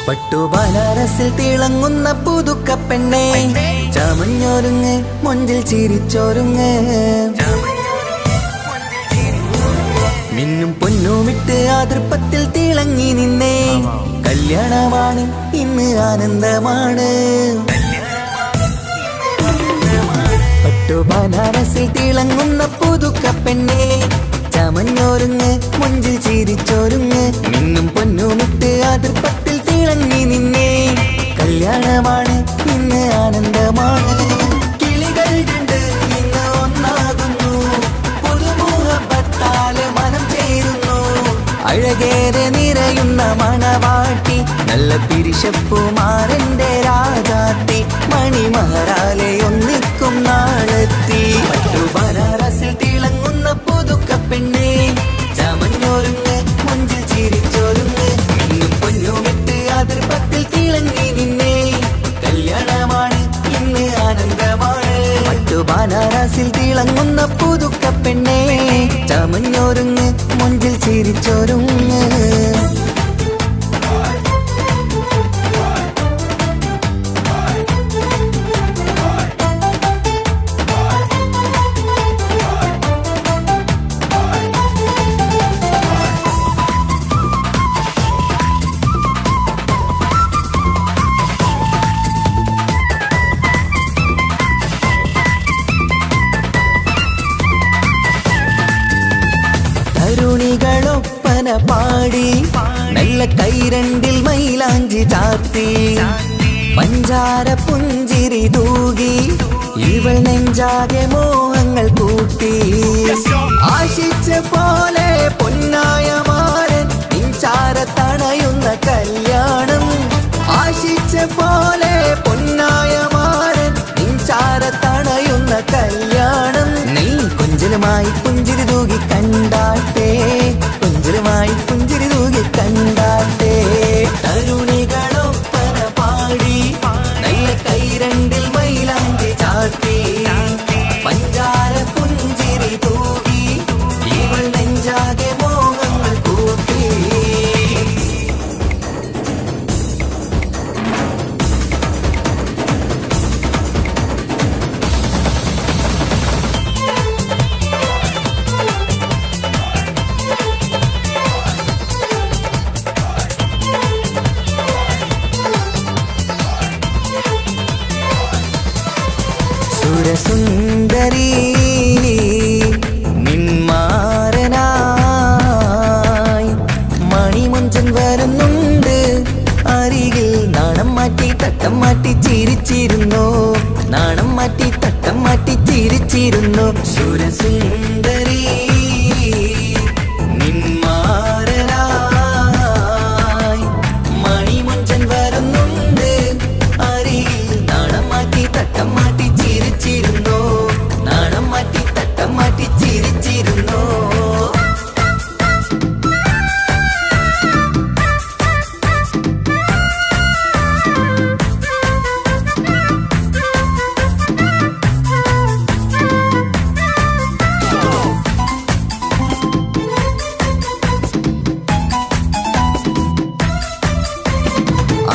പട്ടുബനാരസിൽ തിളങ്ങുന്ന പുതുക്കപ്പെണ്ണേ, ചമഞ്ഞൊരുങ്ങ് മുഞ്ചിൽ ചിരിച്ചൊരുങ്ങ്, മിന്നും പൊന്നുമിട്ട് ആതൃപ്പത്തിൽ തിളങ്ങി നിന്നേ. കല്യാണമാണ് ഇന്ന് ആനന്ദമാണ്. പട്ടുബനാരസിൽ തിളങ്ങുന്ന പുതുക്കപ്പെണ്ണേ, ചമഞ്ഞൊരുങ്ങ് മുഞ്ചിൽ ചിരിച്ചൊരുങ്ങ്, മിന്നും പൊന്നുമിട്ട് ആതൃപ്പത്തിൽ തിളങ്ങി നിന്നേ. കല്യാണമാണ് ഇന്ന് ആനന്ദമാണ്. കിളികൾ രണ്ട് ഇന്ന് ഒന്നാകുന്നു, പുതുമുഹബത്താല് മനം ചേരുന്നു. അഴകേറെ നിറയുന്ന മണവാട്ടി, നല്ല പിരിശപ്പുമാരന്റെ രാജാത്തി, മണിമഹറാലെ ഒന്നിക്കും നാളെത്തി. പട്ടുബനാരസിൽ തിളങ്ങുന്ന പുതുക്കപ്പെണ്ണേ, ചമഞ്ഞൊരുങ്ങ് മുഞ്ചിൽ ചിരിച്ചൊരുങ്ങ്, മിന്നും പൊന്നുമിട്ട് ആതൃപ്പത്തിൽ തിളങ്ങി നിന്നേ. കല്യാണമാണ് ഇന്ന് ആനന്ദമാണ്. പട്ടുബനാരസിൽ തിളങ്ങുന്ന പുതുക്കപ്പെണ്ണേ, ചമഞ്ഞൊരുങ്ങ് മുഞ്ചിൽ ചിരിച്ചൊരുങ്ങ്. തരുണികളൊപ്പന പാടി, നല്ല കൈരണ്ടിൽ മൈലാഞ്ചി ചാർത്തി, പഞ്ചാര പുഞ്ചിരി തൂകി, ഇവൾ നെഞ്ചാകെ മോഹങ്ങൾ കൂട്ടി. ആശിച്ച പോലെ പൊന്നായ മാരൻ നിൻചാരത്തണയുന്ന കല്യാണം, ആശിച്ച പോലെ പൊന്നായ മാരൻ നിൻചാരത്തണയുന്ന കല്യാണം. നീ കുഞ്ചലുമായി പുഞ്ചിരി തൂകി കണ്ടാട്ടെ, കുഞ്ചലുമായി പുഞ്ചിരി തൂകി കണ്ടാട്ടെ. തരുണികളൊപ്പന പാടി, നല്ല കൈരണ്ടിൽ മൈലാഞ്ചി ചാർത്തി, പഞ്ചാര പുഞ്ചിരി തൂകി, ഇവൾ നെഞ്ചാകെ മോഹങ്ങൾ കൂട്ടി. സുരസുന്ദരി നിന്മാരനായി മണിമുഞ്ചൻ വരുന്നുണ്ട് അരികിൽ. നാണം മാറ്റി തട്ടം മാറ്റി ചിരിച്ചിരുന്നു, നാണം മാറ്റി തട്ടം മാറ്റി ചിരിച്ചിരുന്നു. സുരസുന്ദരി നിന്മാരനായി മണിമുഞ്ചൻ വരുന്നുണ്ട് അരികിൽ. നാണം മാറ്റി തട്ടം മാറ്റി ചിരിച്ചിരുന്നു, നാണം മാറ്റി തട്ടം മാറ്റി ചിരിച്ചിരുന്നു.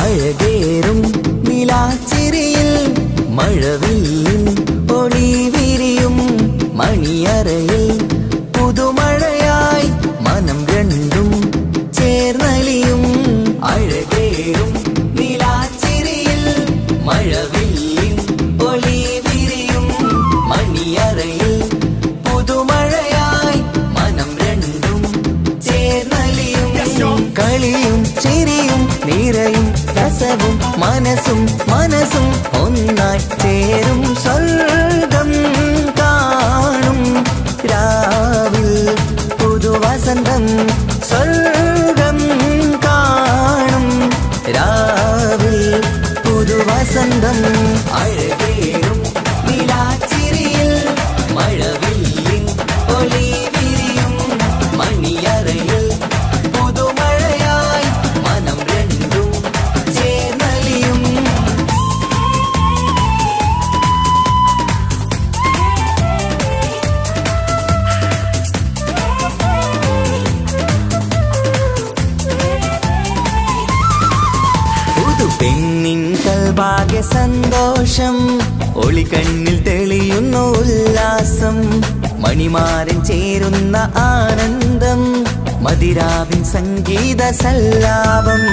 അഴകേറും നിലാച്ചിരിയിൽ മഴവില്ലിൻ ഒളി വിരിയും, മണിയറയിൽ പുതുമഴയായി മനം രണ്ടും ചേർന്നലിയും. അഴകേറും നിലാച്ചിരിയിൽ മഴവില്ലിൻ ഒളി വിരിയും, മണിയറയിൽ പുതുമഴയായി മനം രണ്ടും ചേർന്നലിയും. കളിയും ചിരിയും നിറയും രസവും മനസ്സും മനസ്സും ഒന്നായി ചേരും. സ്വർഗം കാണും രാവിൽ പുതുവസന്തം, സ്വർഗം കാണും രാവിൽ പുതുവസന്തം. അഴകേറും നിലാച്ചിരിയിൽ മഴവിൽ സന്തോഷം ഒളികണ്ണിൽ തെളിയുന്നു ഉല്ലാസം മണിമാരൻ ചേരുന്ന ആനന്ദം മതിരാവിൻ സംഗീത സല്ലാപം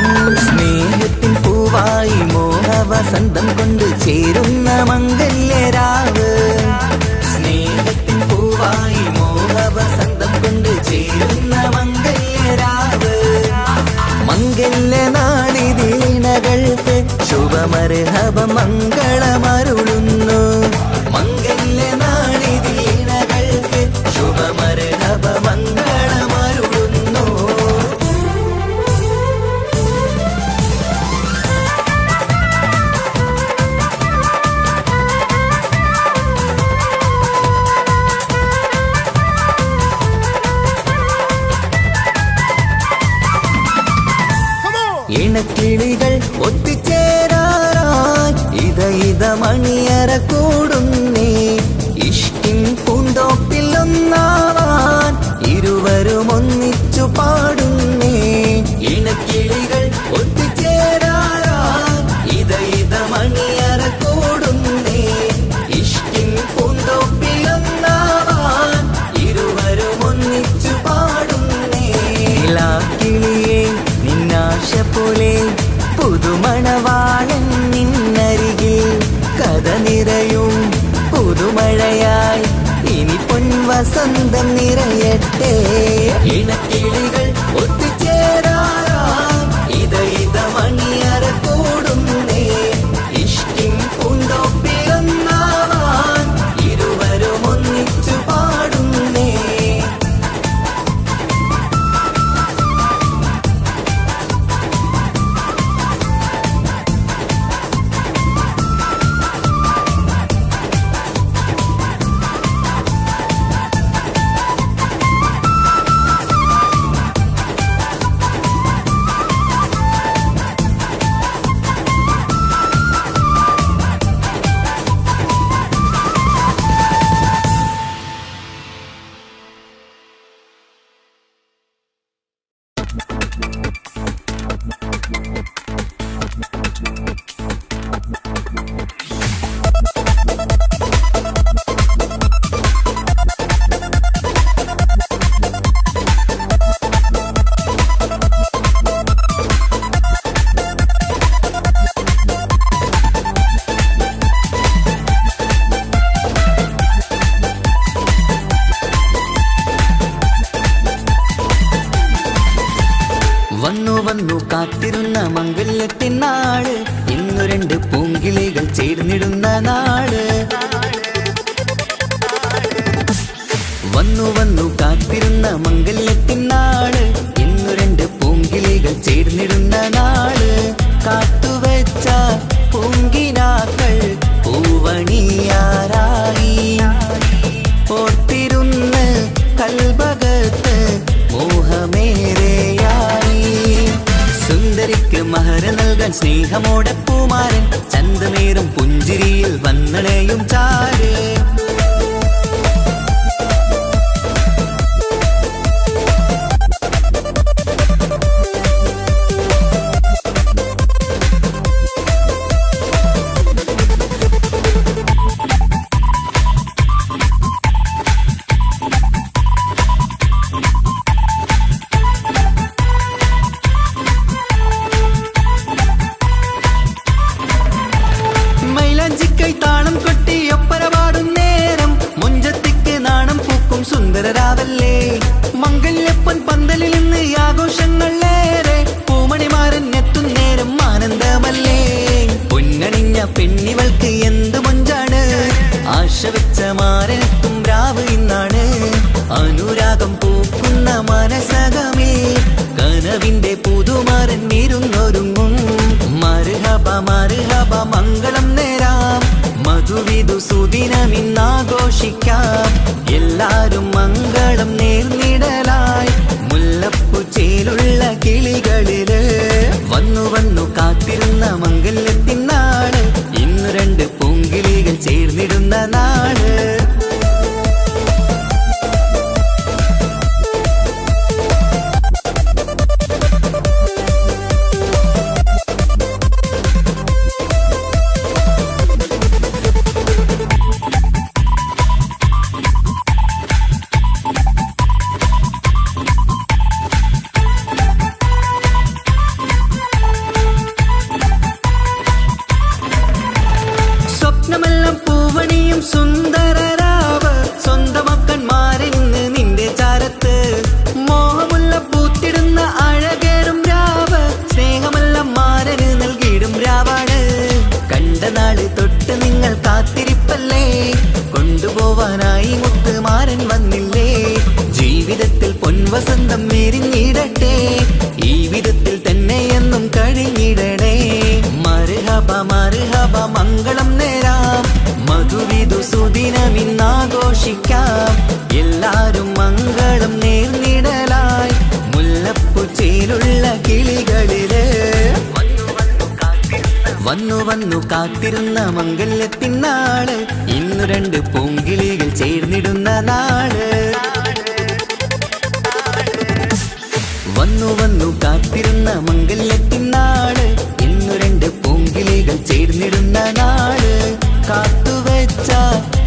സ്നേഹത്തിൻ പൂവായി മോഹവസന്തം കൊണ്ട് ചേരുന്ന മംഗല്യരാവ് സ്നേഹത്തിൻ പൂവായി മോഹവസന്തം കൊണ്ട് ചേരുന്ന മംഗല്യരാവ് മംഗല്യ നാളിതീണകൾക്ക് ശുഭമർഹബ മംഗളമരുളുന്നു മംഗല്യ നാളിതീണകൾക്ക് ശുഭമർഹബ മംഗളമരുളുന്നു ഇണക്കിളികൾ ഒത്തുചേരാറായി ഇത മണിയറ കൂടുന്നേ ഇഷ്കിൻ പൂന്തോപ്പിൽ ഒന്നാവാൻ ഇരുവരും ഒന്നിച്ചു പാടുന്നേ ഇണക്കിളികൾ ഒത്തുചേരാറായി ഇത മണിയറ കൂടുന്നേ ഇഷ്കിൻ പൂന്തോപ്പിൽ ഒന്നാവാൻ ഇരുവരും ഒന്നിച്ചു പാടുന്നേ കിളിയേ നിന്നാശ പോലെ പുതുമണവാളൻ നിന്നരികിൽ കഥ നിറയും പുതുമഴയായി ഇനി പൊൻവസന്തം നിറയട്ടെ ഇണക്കിളികൾ ഒത്തുചേരാറായി ഇത മണിയറ കൂടുന്നേ ഇഷ്കിൻ പൂന്തോപ്പിലൊന്നാവാൻ ഇരുവരും ഒന്നിച്ചു പാടുന്നേ വന്നു കാത്തിരുന്ന മംഗല്യത്തിൻ നാട് ഇന്നു രണ്ട് പൂങ്കിളികൾ ചേർന്നിടുന്ന നാട് വന്നു കാത്തിരുന്ന മംഗല്യത്തിൻ നാട് ഇന്നു രണ്ട് പൂങ്കിളികൾ ചേർന്നിടുന്ന നാട് കാത്തുവെച്ച പൂങ്കിനാക്കൾ പൂവണിയാരായി ഓർത്തിരുന്ന് കൽബകത്ത് മോഹമേറെയായി സുന്ദരിക്ക് മഹർ നൽകാൻ സ്നേഹമോടെ പൂമാരൻ ചന്തമേറും പുഞ്ചിരിയിൽ വന്നണയും ചാര് സുന്ദരരാവല്ലേ മംഗല്യപ്പൻ പന്തലിൽ നിന്ന് ആഘോഷങ്ങളേറെ പൂമണിമാരൻ എത്തുന്നേരം ആനന്ദമല്ലേ പൊന്നണിഞ്ഞ പെണ്ണിവൾക്ക് എന്ത് മൊഞ്ചാണ് ആശ വെച്ച മാരനെത്തും രാവ് ഇന്നാണ് അനുരാഗം പൂക്കുന്ന മനസകമേ കനവിന്റെ പുതുമാരൻ ഇരുന്നൊരുങ്ങും മർഹബ മർഹബ മംഗളം നേരാം മധുവിധു സുദിനമിന്നാഘോഷിക്കാം എല്ലാരും മംഗളം നേർന്നിടലായി മുല്ലപ്പു ചേലുള്ള കിളികളില് വന്നു കാത്തിരുന്ന മംഗല്യത്തിൻ നാട് ഇന്നു രണ്ട് പൂങ്കിളികൾ ചേർന്നിടുന്ന നാട് ജീവിതത്തിൽ പൊൻവസന്തം വിരിഞ്ഞിടട്ടെ, ഈ വിധത്തിൽ തന്നെ എന്നും കഴിഞ്ഞിടണേ. മർഹബ മർഹബ മംഗളം നേരാം, മധുവിധു സുദിനമിന്നാഘോഷിക്കാം. എല്ലാരും മംഗളം നേർന്നിടലായി മുല്ലപ്പൂച്ചേലുള്ള കിളികളില് വന്നു വന്നു കാത്തിരുന്ന മംഗല്യത്തിനാള്, ഇന്നു രണ്ട് പൂങ്കിളികൾ ചേർന്നിടുന്ന നാള്. വന്നു വന്നു കാത്തിരുന്ന മംഗല്യത്തിനാള്, ഇന്നു രണ്ട് പൂങ്കിളികൾ ചേർന്നിടുന്ന നാള്. കാത്തുവെച്ച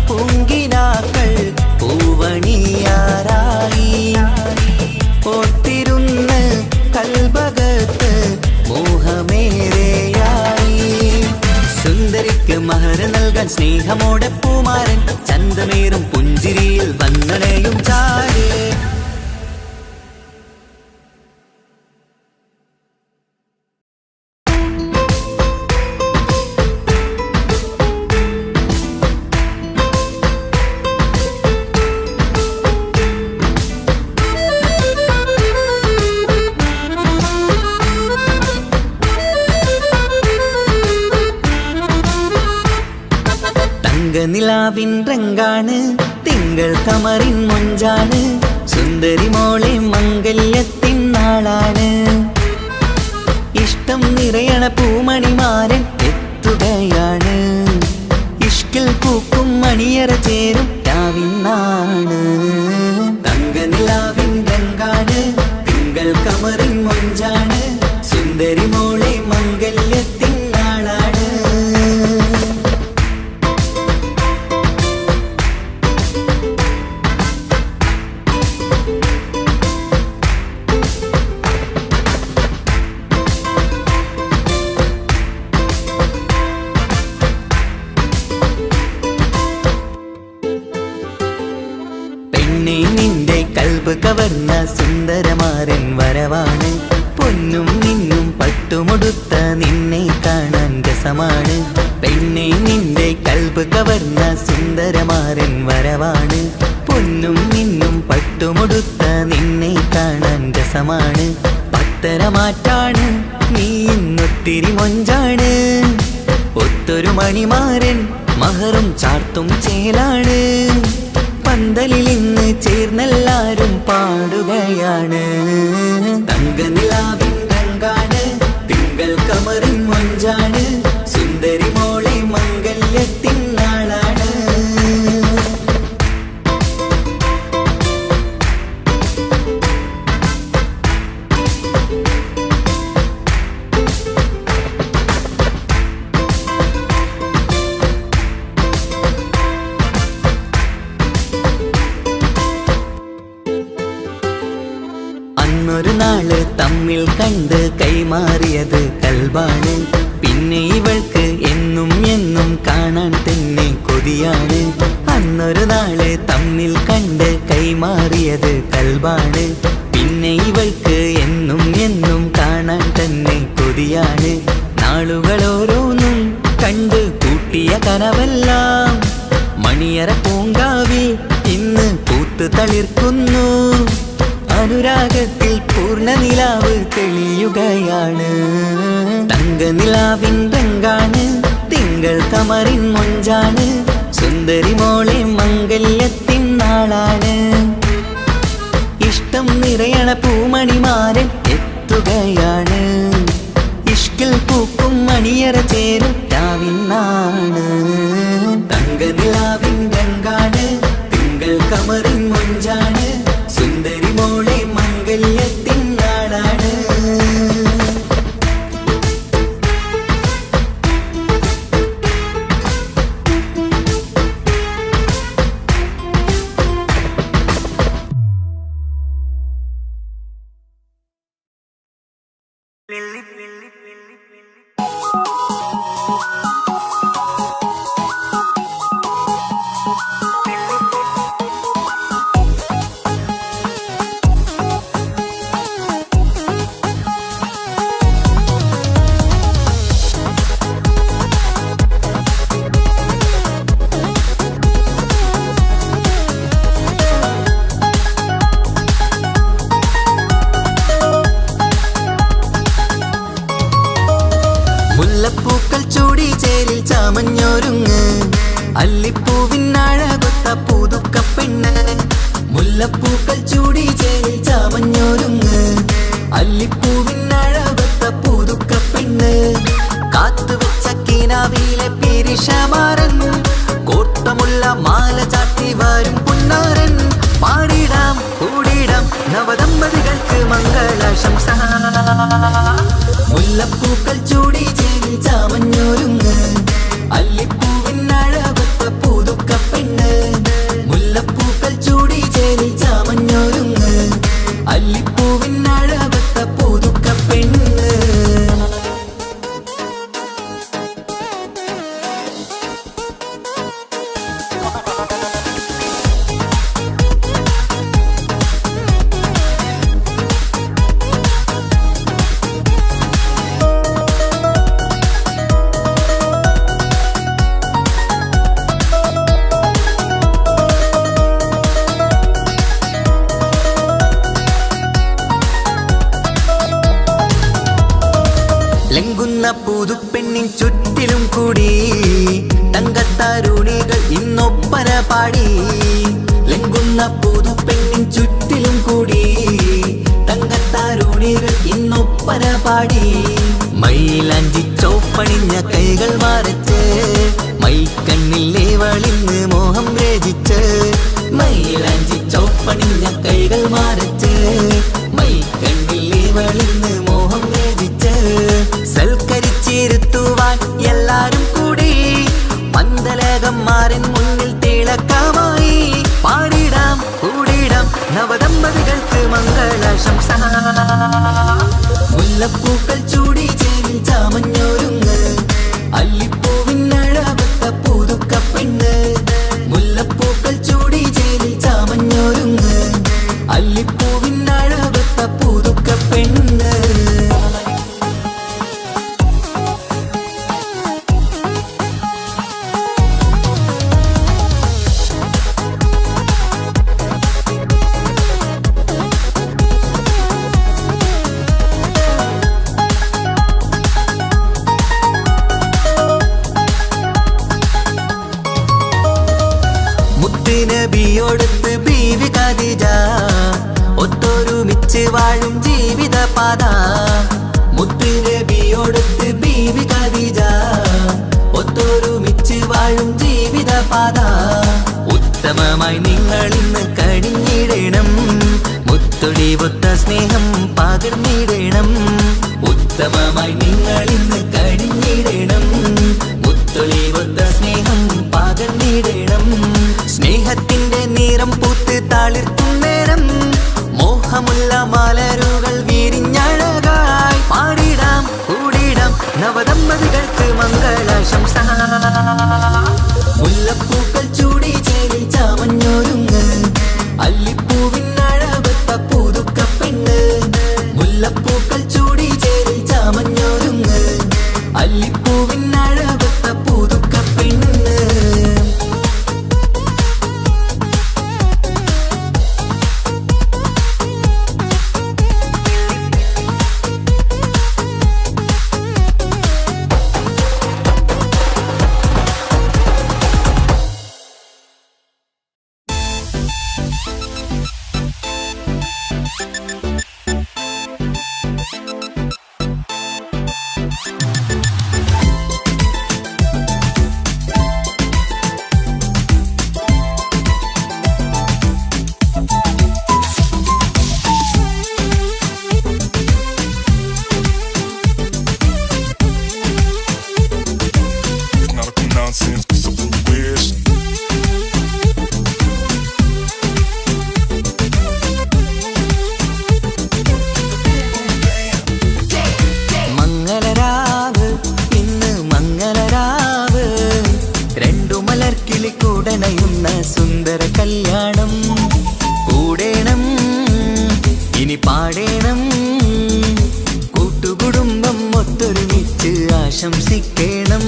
പൂങ്കിനാക്കൾ പൂവണിയാറായി, ഓർത്തിരുന്ന് കൽബകത്ത് മോഹമേറെയായി. സുന്ദരിക്ക് മഹർ നൽകാൻ സ്നേഹമോടെ പൂമാരൻ, ചന്തമേറും പുഞ്ചിരിയിൽ വന്നണയും ചാര്. നിലാവിൻ രംഗാണ്, തിങ്കൾ കമറിൻ മൊഞ്ചാണ്, സുന്ദരി മോളെ മംഗല്യത്തിൻ നാളാണ്. ഇഷ്ടം നിറയണ പൂമണിമാരൻ എത്തുകയാണ്, ഇഷ്കിൽ പൂക്കും മണിയറ ചേരും രാവിനാണ്. തങ്ക നിലാവിൻ രംഗാണ്, തിങ്കൾ കമറിൻ മൊഞ്ചാണ്, സുന്ദരി മോളെ മംഗല്യത്തിൻ നാളാണ്. നിന്റെ കൽബ് കവർന്ന സുന്ദരമാരൻ വരവാണ്, പൊന്നും നിന്നും പട്ടുമൊടുത്ത നിന്നെ കാണാൻ രസമാണ്. പെണ്ണെ നിന്റെ കൽബ് കവർന്ന സുന്ദരമാരൻ വരവാണ്, പൊന്നും നിന്നും പട്ടുമൊടുത്ത നിന്നെ കാണാൻ രസമാണ്. പത്തരമാറ്റാണ് നീ ഇന്നൊത്തിരി മൊഞ്ചാണ്, ഒത്തൊരു മണിമാരൻ മഹറും ചാർത്തും ചേലാണ്. പന്തലിൽ ഇന്ന് ചേർന്നെല്ലാരും പാടുകയാണ്, തങ്കനിലാവിൻ രംഗാണ്, തിങ്കൾ കമറിൻ മൊഞ്ചാണ്, സുന്ദരി മോളെ മംഗല്യത്തിൻ നാളാണ്. ഒരു നാള് തമ്മിൽ കണ്ട് കൈമാറിയത് കൽബാണ്, പിന്നെ ഇവൾക്ക് എന്നും എന്നും കാണാൻ തന്നെ കൊതിയാണ്. അന്നൊരു നാള് തമ്മിൽ കണ്ട് കൈമാറിയത് കൽബാണ്, പിന്നെ ഇവൾക്ക് എന്നും എന്നും കാണാൻ തന്നെ കൊതിയാണ്. നാളുകൾ ഓരോന്നും കണ്ട് കൂട്ടിയ കനവെല്ലാം മണിയറ പൂങ്കാവിൽ ഇന്ന് പൂത്ത് തളിർക്കുന്നു. അനുരാഗത്തിൽ പൂർണ്ണ നിലാവ് തെളിയുകയാണ്, തങ്ക നിലാവിൻ രംഗാണ്, തിങ്കൾ കമറിൻ മൊഞ്ചാണ്, സുന്ദരി മോളെ മംഗല്യത്തിൻ നാളാണ്. ഇഷ്ടം നിറയണ പൂമണിമാരൻ എത്തുകയാണ്, ഇഷ്കിൽ പൂക്കും മണിയറ ചേരും രാവിനാണ്. തങ്ക നിലാവിൻ രംഗാണ്, തിങ്കൾ കമറിൻ മൊഞ്ചാണ്, സുന്ദരി മോളെ മംഗല്യത്തിൻ നാളാണ്. അല്ലിപ്പൂവിനഴകൊത്ത പുതുക്കപ്പെണ്ണ് മുല്ലപ്പൂക്കൾ ചൂടി ചേരി ചാമഞ്ഞൊരുങ്ങ് അല്ലിപ്പൂവിനഴകൊത്ത പുതുക്കപ്പെണ്ണ് കാത്തുവെച്ച കിനാവിലെ പിരിശമാരൻ കോട്ടമുള്ള മാല ചാട്ടി വരും പുന്നാരൻ പാടിടാം കൂടിടാം നവദമ്പതികൾക്ക് മംഗളാശംസ മുല്ലപ്പൂക്കൾ ചൂടി ചേരി ചാമഞ്ഞൊരുങ്ങ് അല്ലിപ്പൂവിനഴകൊത്ത പുതുക്കപ്പെണ്ണ് മുല്ലപ്പൂക്കൾ ചൂടി ചേരി ചാമഞ്ഞൊരുങ്ങ് അല്ലിപ്പൂവിനഴകൊത്ത പുതുക്കപ്പെണ്ണ് ലംഘുന്ന പുതുപ്പെണ്ണിൻ ചുറ്റിലും കൂടി തങ്കത്താരുണികൾ ഇന്നൊപ്പന പാടി ലംഘുന്ന പുതുപ്പെണ്ണിൻ ചുറ്റിലും കൂടി തങ്കത്താരുണികൾ ഇന്നൊപ്പന പാടി മൈലാഞ്ചി ചോപ്പണിഞ്ഞ കൈകൾ മറച്ച് മൈക്കണ്ണിലെ വളിന്ന് മോഹം രചിച്ച് മൈലാഞ്ചി ചോപ്പണിഞ്ഞ കൈകൾ മറച്ച് മൈക്കണ്ണിലെ വളിന്ന് മോഹം രചിച്ച് സൽക്കരിച്ചിരുത്തുവാൻ എല്ലാരും കൂടി പന്തലകന്മാരൻ മുന്നിൽ തിളക്കമായി പാടിടാം കൂടിടാം നവദമ്പതികൾക്ക് മംഗളാശംസ മുല്ലപ്പൂക്കൾ ചൂടി ചേരി ചാമഞ്ഞൊരുങ്ങ് അല്ലിപ്പൂവിനഴകൊത്ത പുതുക്കപ്പെണ്ണ് മുല്ലപ്പൂക്കൾ ചൂടി ചേരി ചാമഞ്ഞൊരുങ്ങ് അല്ലിപ്പൂവിനഴകൊത്ത പുതുക്കപ്പെണ്ണ് നബിയോടൊത്ത് ബീവി ഖദീജ ഒത്തൊരുമിച്ച് വാഴും ജീവിത പാത മുത്ത് നബിയോടൊത്ത് ബീവി ഖദീജ ഒത്തൊരുമിച്ച് വാഴും ജീവിത പാത ഉത്തമമായി നിങ്ങൾ ഇന്ന് കഴിഞ്ഞിടണം മുത്തൊടിവൊത്ത സ്നേഹം പകർന്നിടണം ഉത്തമമായി നിങ്ങൾ ഇന്ന് കഴിഞ്ഞിടണം മുത്തൊളിവൊത്ത സ്നേഹം പകർന്നിടണം സ്നേഹത്തിന്റെ നിറം പൂത്ത് താളിർക്കും നേരം മോഹമുള്ള മലരുകൾ വിരിഞ്ഞഴകായി പാടിടാം കൂടിടാം നവദമ്പതികൾക്ക് മംഗളാശംസ മുല്ലപ്പൂക്കൾ ചൂടി ചേരി ചാമഞ്ഞൊരുങ്ങ് അല്ലിപ്പൂവിനഴകൊത്ത പുതുക്കപ്പെണ്ണ് മുല്ലപ്പൂക്കൾ ചൂടി ചേരി ചാമഞ്ഞൊരുങ്ങ് അല്ലിപ്പൂവിനഴകൊത്ത പുതുക്കപ്പെണ്ണ് കൂടണയുന്ന സുന്ദര കല്യാണം കൂടേണം ഇനി പാടേണം കൂട്ടുകുടുംബം ഒത്തൊരുമിച്ച് ആശംസിക്കണം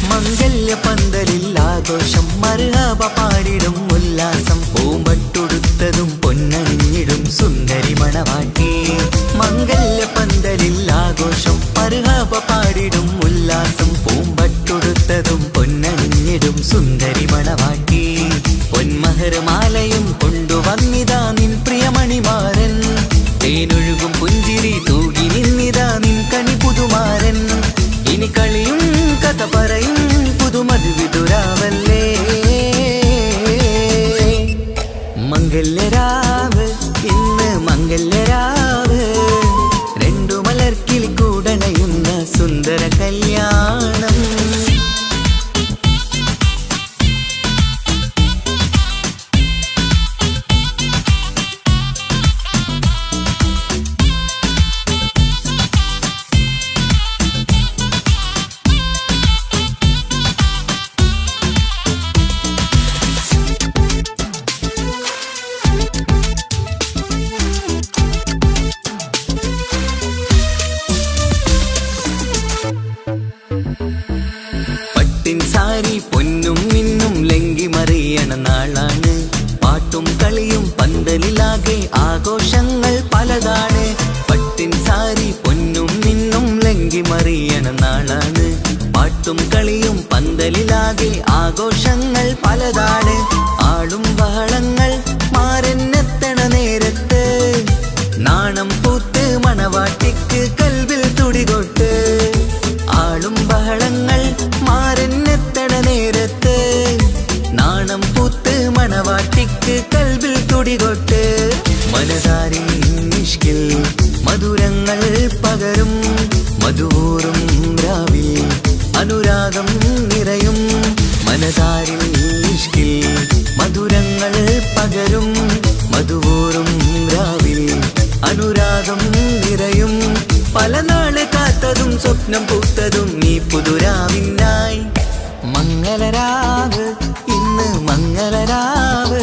മംഗല്യ പന്തലിൽ ആഘോഷം മർഹബ പാടിടും ഉല്ലാസം പൂമ്പട്ടൊടുത്തതും പൊന്നണിഞ്ഞിടും സുന്ദരി മണവാട്ടി മംഗല്യ പന്തലിൽ ആഘോഷം മർഹബ പാടിടും ഉല്ലാസം പൂമ്പട്ടൊടുത്തതും പൊന്നണിഞ്ഞിടും സുന്ദരി മണവാട്ടി മഹർമാലയും കൊണ്ടുവന്നിതാ നിൻ പ്രിയമണിമാരൻ. തേനൊഴുകും പുഞ്ചിരി തൂകി നിന്നിതാ നിൻ കണി പുതുമാരൻ. ഇനി കളിയും കഥ പറയും പുതുമധുവിതുരാവല്ലേ. മംഗല്യരാവ് ഇന്ന് മംഗല്യരാവ്, രണ്ടു മലർക്കിളി കൂടണയുന്ന സുന്ദര കല്യാണം. സാരി പൊന്നും മിന്നും ലങ്കി മറിയണ നാളാണ്. പാട്ടും കളിയും പന്തലിലാകെ ആഘോഷങ്ങൾ പലതാണ്. പട്ടിൻ സാരി പൊന്നും മിന്നും ലങ്കി മറിയണ നാളാണ്. പാട്ടും കളിയും പന്തലിലാകെ ആഘോഷങ്ങൾ പലതാണ്. ആളും ബഹളങ്ങൾ മാരെന്നെത്തണ നേരത്ത്, നാണം പൂത്ത് മണവാട്ടിക്ക് കൽവിൽ തുടികൊട്ട്. ആളും ബഹളങ്ങൾ മാരെന്നെത്തണ നേരത്ത്, നാണം പൂത്ത് മണവാട്ടിക്ക് കൽവിൽ തുടികൊട്ട്. മനതാരിൻ ഇഷ്കിൽ മധുരങ്ങൾ പകരും, മധുവൂറും രാവിൽ അനുരാഗം നിറയും. മനതാരിൻ ഇഷ്കിൽ മധുരങ്ങൾ പകരും, മധുവൂറും രാവിൽ അനുരാഗം നിറയും. പല നാള് കാത്തതും സ്വപ്നം പൂത്തതും നീ പുതുരാവിനായി. മംഗളരാവ് ഇന്ന് മംഗളരാവ്,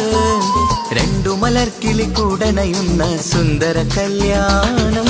രണ്ടു മലർക്കിളി കൂടണയുന്ന സുന്ദര കല്യാണം.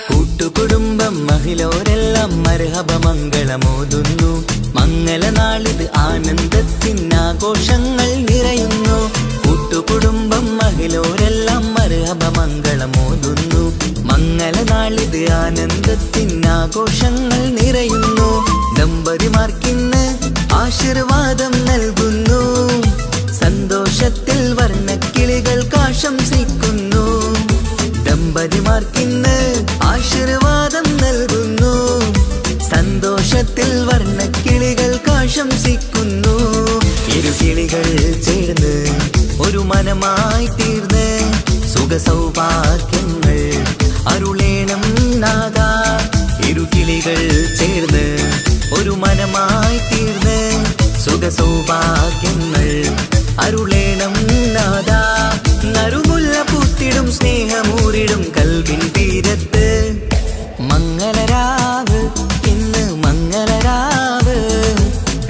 കൂട്ടുകുടുംബം മഹിളോരെല്ലാം മർഹബ മംഗളമോതുന്നു. മംഗളനാളിത് ആനന്ദത്തിനാഘോഷങ്ങൾ നിറയുന്നു. കൂട്ടുകുടുംബം മഹിളോരെല്ലാം മർഹബ മംഗളമോതുന്നു. മംഗളനാളിത് ആനന്ദത്തിനാഘോഷങ്ങൾ നിറയുന്നു. ദമ്പതിമാർക്കിന്ന് ആശീർവാദം നൽകുന്നു. സന്തോഷത്തിൽ വർണ്ണക്കിളികൾ ആശംസിക്കുന്നു. ദമ്പതിമാർക്കിന്ന് ആശീർവാദം നൽകുന്നു. സന്തോഷത്തിൽ വർണ്ണക്കിളികൾ ആശംസിക്കുന്നു. ഇരുകിളികൾ ചേർന്ന് ഒരു മനമായി തീർന്ന് സുഖസൗഭാഗ്യങ്ങൾ അരുളേണം നാഥ. ഇരുകിളികൾ ചേർന്ന് ഒരു മനമായി തീർന്ന് സുഖസൗഭാഗ്യങ്ങൾ അരുളേണം നാഥ. നറുമുല്ല പൂത്തിടും സ്നേഹമൂരിടും കൽവിൻ തീരത്ത്, മംഗളരാവ് ഇന്ന് മംഗളരാവ്,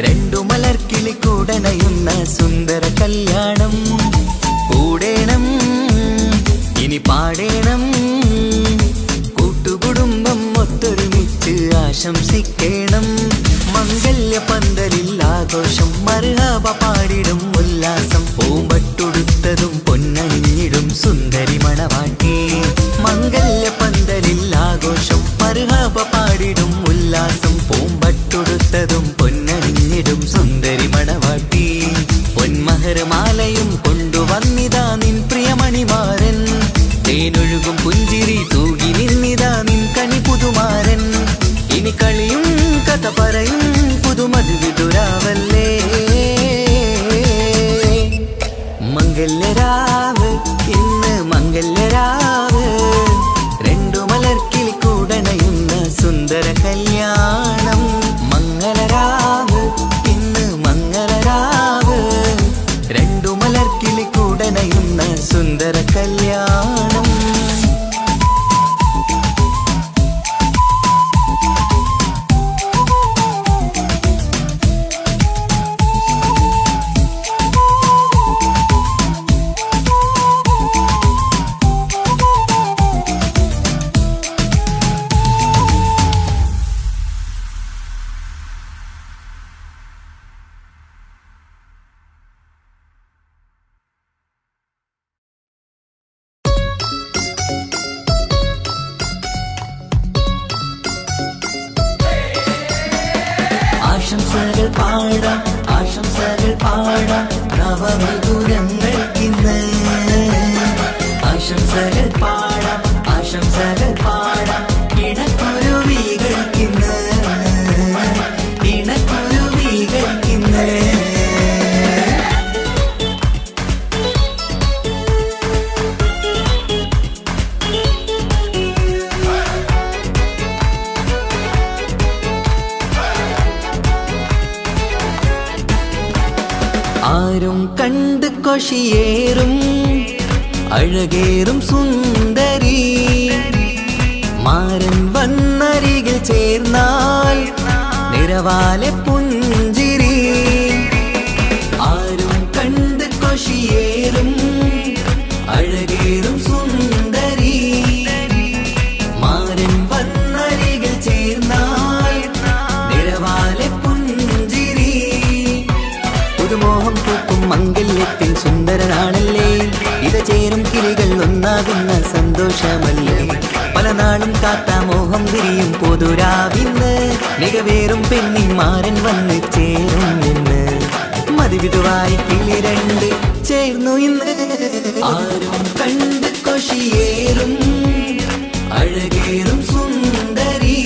രണ്ടു മലർക്കിളി കൂടണയുന്ന സുന്ദര കല്യാണം. കൂടേണം ഇനി പാടേണം, കൂട്ടുകുടുംബം ഒത്തൊരുമിച്ച് ആശംസിക്കേണം. മംഗല്യ പന്തലിൽ ആഘോഷം മർഹബ പാടിടും ഉല്ലാസം. പൂമ്പട്ടുടുത്തതും പൊന്നണിഞ്ഞിടും സുന്ദരി മണവാട്ടി. മംഗല്യ പന്തലിൽ ആഘോഷം മർഹബ പാടിടും ഉല്ലാസം. പൂമ്പട്ടുടുത്തതും പൊന്നണിഞ്ഞിടും സുന്ദരി മണവാട്ടി. പൊന്മഹർമാലയും കൊണ്ടുവന്നിതാ നിൻ പ്രിയമണിമാരൻ. തേനൊഴുകും പുഞ്ചിരി തൂകി നിന്നിതാ നിൻ കണി പുതുമാരൻ. ഇനി കളിയും കഥ പറയും പുതുമധുവിതുരാവല്ലേ. മംഗല്യരാവ് ഇന്ന് മംഗല്യരാവ്, രണ്ടു മലർക്കിളി കൂടണയുന്ന സുന്ദര കല്യാണം. മംഗളരാവ് ഇന്ന് മംഗളരാവ്, രണ്ടു മലർക്കിളി കൂടണയുന്ന സുന്ദര കല്യാണം. കൊഷിയേറും അഴകേറും സുന്ദരി മാരൻ വന്നരികിൽ ചേർന്നാൽ നിറവാലെ പുഞ്ചിരി ആരും കണ്ട് കൊഷിയേറും അഴകേറും സുന്ദരി മാരൻ വന്നരികിൽ ചേർന്നാൽ നിറവാലെ പുഞ്ചിരി പുതുമോഹം പൂക്കും മംഗല്യത്തിൻ സുന്ദരനാണല്ലേ ഇത ചേരും കിളികൾ ഒന്നാകുന്ന സന്തോഷമല്ലേ പല നാളും കാത്ത മോഹം വിരിയും പൊതുരാവിന്ന് മികവേറും പെണ്ണിൻ മാരൻ വന്ന് ചേരും ഇന്ന് മതിവിധുവായി കിളി രണ്ട് ചേർന്നു ഇന്ന് ആരും കണ്ട് കൊഷിയേറും അഴകേറും സുന്ദരി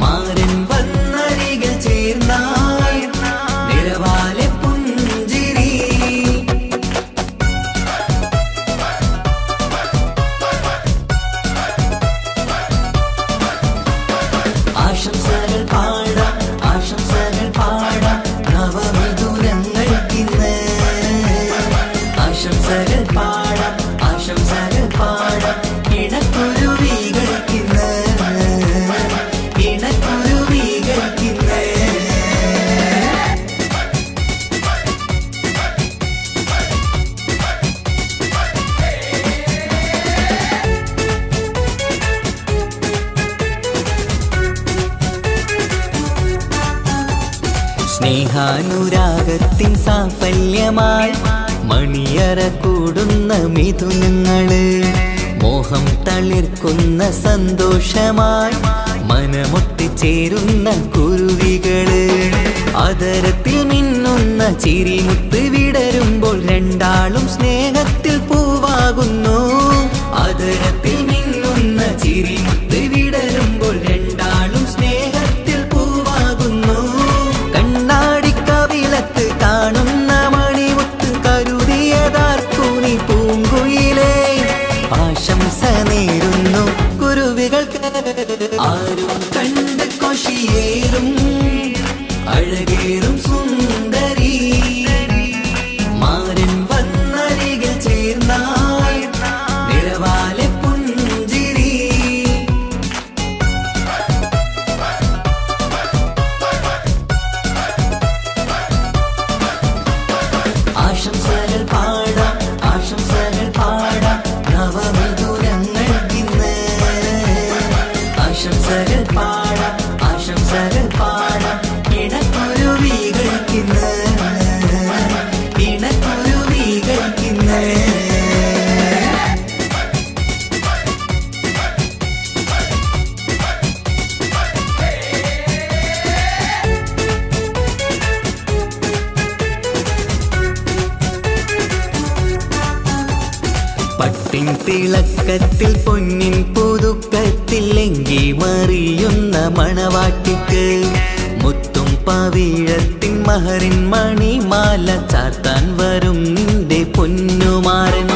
മാരൻ വന്നരികിൽ ചേർന്നാൽ നിറവാലെ പുഞ്ചിരി ആശംസകൾ പാടാം ആശംസകൾ പാടാം നവമിഥുനങ്ങൾക്കിന്ന് ആശംസകൾ പാടാം ആശംസകൾ പാടാം ഇണക്കുരുവികൾക്കിന്ന് ഇണക്കുരുവികൾക്കിന്ന് സ്നേഹാനുരാഗത്തിൻ സാഫല്യമായി മണിയറ കൂടുന്ന മിഥുനങ്ങള് മോഹം തളിർക്കുന്ന സന്തോഷമായി മനമൊട്ടിച്ചേരുന്ന കുരുവികള് അതരത്തിൽ മിന്നുന്ന ചിരിമുത്ത് വിടരുമ്പോൾ രണ്ടാളും സ്നേഹത്തിൽ പൂവാകുന്നു അതരത്തിൽ മിന്നുന്ന ചിരിമുത്ത് വിടരുമ്പോൾ രണ്ടാളും സ്നേഹത്തിൽ പൂവാകുന്നു കണ്ണാടിക്കവിളത്ത് കാണുന്ന മണിമുത്ത് കരുതിയതാർക്കൂനി പൂങ്കുയിലേ ആശംസ നേരുന്നു കുരുവികൾക്ക് ആരും കണ്ട് കൊഷിയേറും അഴകേറും സുന്ദരി മാരൻ വന്നരികിൽ ചേർന്നാൽ നിറവാലെ പുഞ്ചിരി ആശംസകൾ പാടാം ആശംസകൾ പാടാം നവമിഥുനങ്ങൾക്കിന്ന് ആശംസകൾ പാടാം ആശംസകൾ പാടാം ഇണക്കുരുവികൾക്കിന്ന് ഇണക്കുരുവികൾക്കിന്ന് പട്ടിൻ തിളക്കത്തിൽ പൊന്നിൻ പുതുക്കത്തിൽ എങ്കി മറിയുന്ന മണവാട്ടിക്ക് മുത്തും പവിഴത്തിൻ മഹറിൻ മണിമാല ചാർത്താൻ വരും നിന്റെ പൊന്നുമാരൻ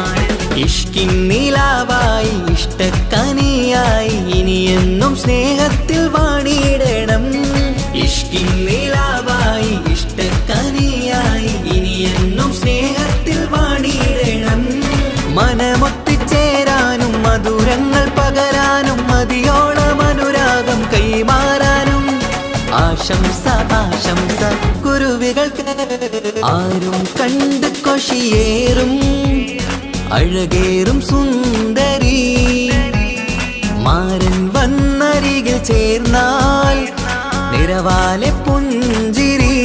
ഇഷ്കിൻ നിലാവായി ഇഷ്ടക്കനിയായി ഇനിയെന്നും സ്നേഹത്തിൽ വാണിയിടണം ഇഷ്കിൻ നിലാവായി ഇഷ്ടക്കനിയായി ഇനിയെന്നും സ്നേഹത്തിൽ വാണിയിടണം മനമൊത്തിച്ചേരാനും മധുരങ്ങൾ പകരാനും മതിയോളം അനുരാഗം കൈമാറാനും ആശംസ ആശംസ കുരുവികൾക്ക് ആരും കണ്ട് കൊഷിയേറും അഴകേറും സുന്ദരി മാരൻ വന്നരികിൽ ചേർന്നാൽ നിറവാലെ പുഞ്ചിരി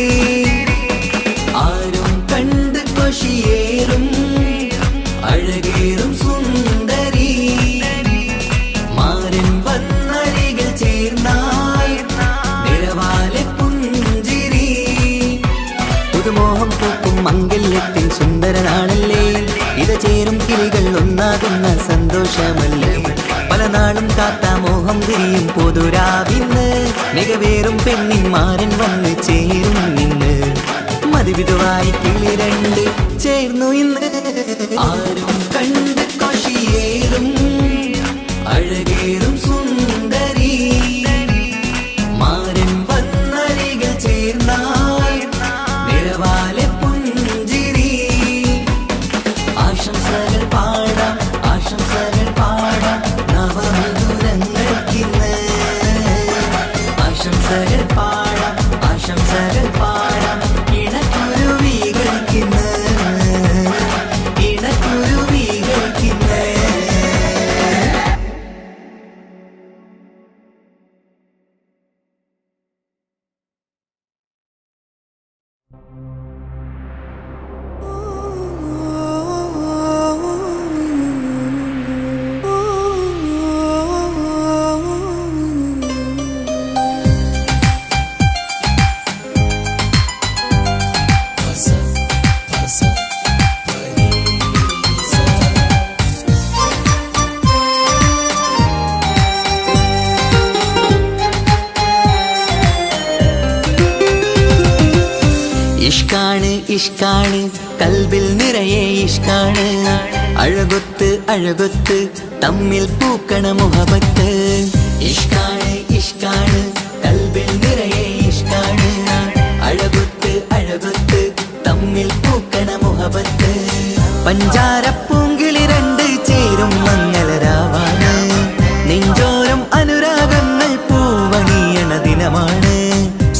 ആരും കണ്ട് കൊഷിയേറും അഴകേറും സുന്ദരി മാരൻ വന്നരികിൽ ചേർന്നാൽ നിറവാലെ പുഞ്ചിരി പുതുമോഹം പൂക്കും മംഗല്യത്തിൻ സുന്ദരനാണല്ലേ ഇത ചേരും കിളികൾ ഒന്നാകുന്ന സന്തോഷമല്ലേ പല നാളും കാത്ത മോഹം വിരിയും പൊതുരാവിന്ന് മികവേറും പെണ്ണിൻ മാരൻ വന്ന് ചേരും നിന്ന് മതിവിധുവായി കിളി രണ്ട് ചേർന്നു ഇന്ന് ആരും കണ്ട് കൊഷിയേറും അഴകേറും സുന്ദരി മാരൻ വന്നരികിൽ ചേർന്നാൽ നിറവാലെ പുഞ്ചിരി ഇഷ്കാണ് കൽബിൽ നിറയെ ഇഷ്കാണ് അഴകൊത്ത് അഴകൊത്ത് തമ്മിൽ പൂക്കണ മുഹബത്ത് ഇഷ്കാണ് ഇഷ്കാണ് കൽബിൽ നിറയെ ഇഷ്കാണ് അഴകൊത്ത് അഴകൊത്ത് തമ്മിൽ പൂക്കണ മുഹബത്ത് പഞ്ചാരപ്പൂങ്കിളി രണ്ട് ചേരും മംഗളരാവാണ് നെഞ്ചോരം അനുരാഗങ്ങൾ പൂവണിയണ ദിനമാണ്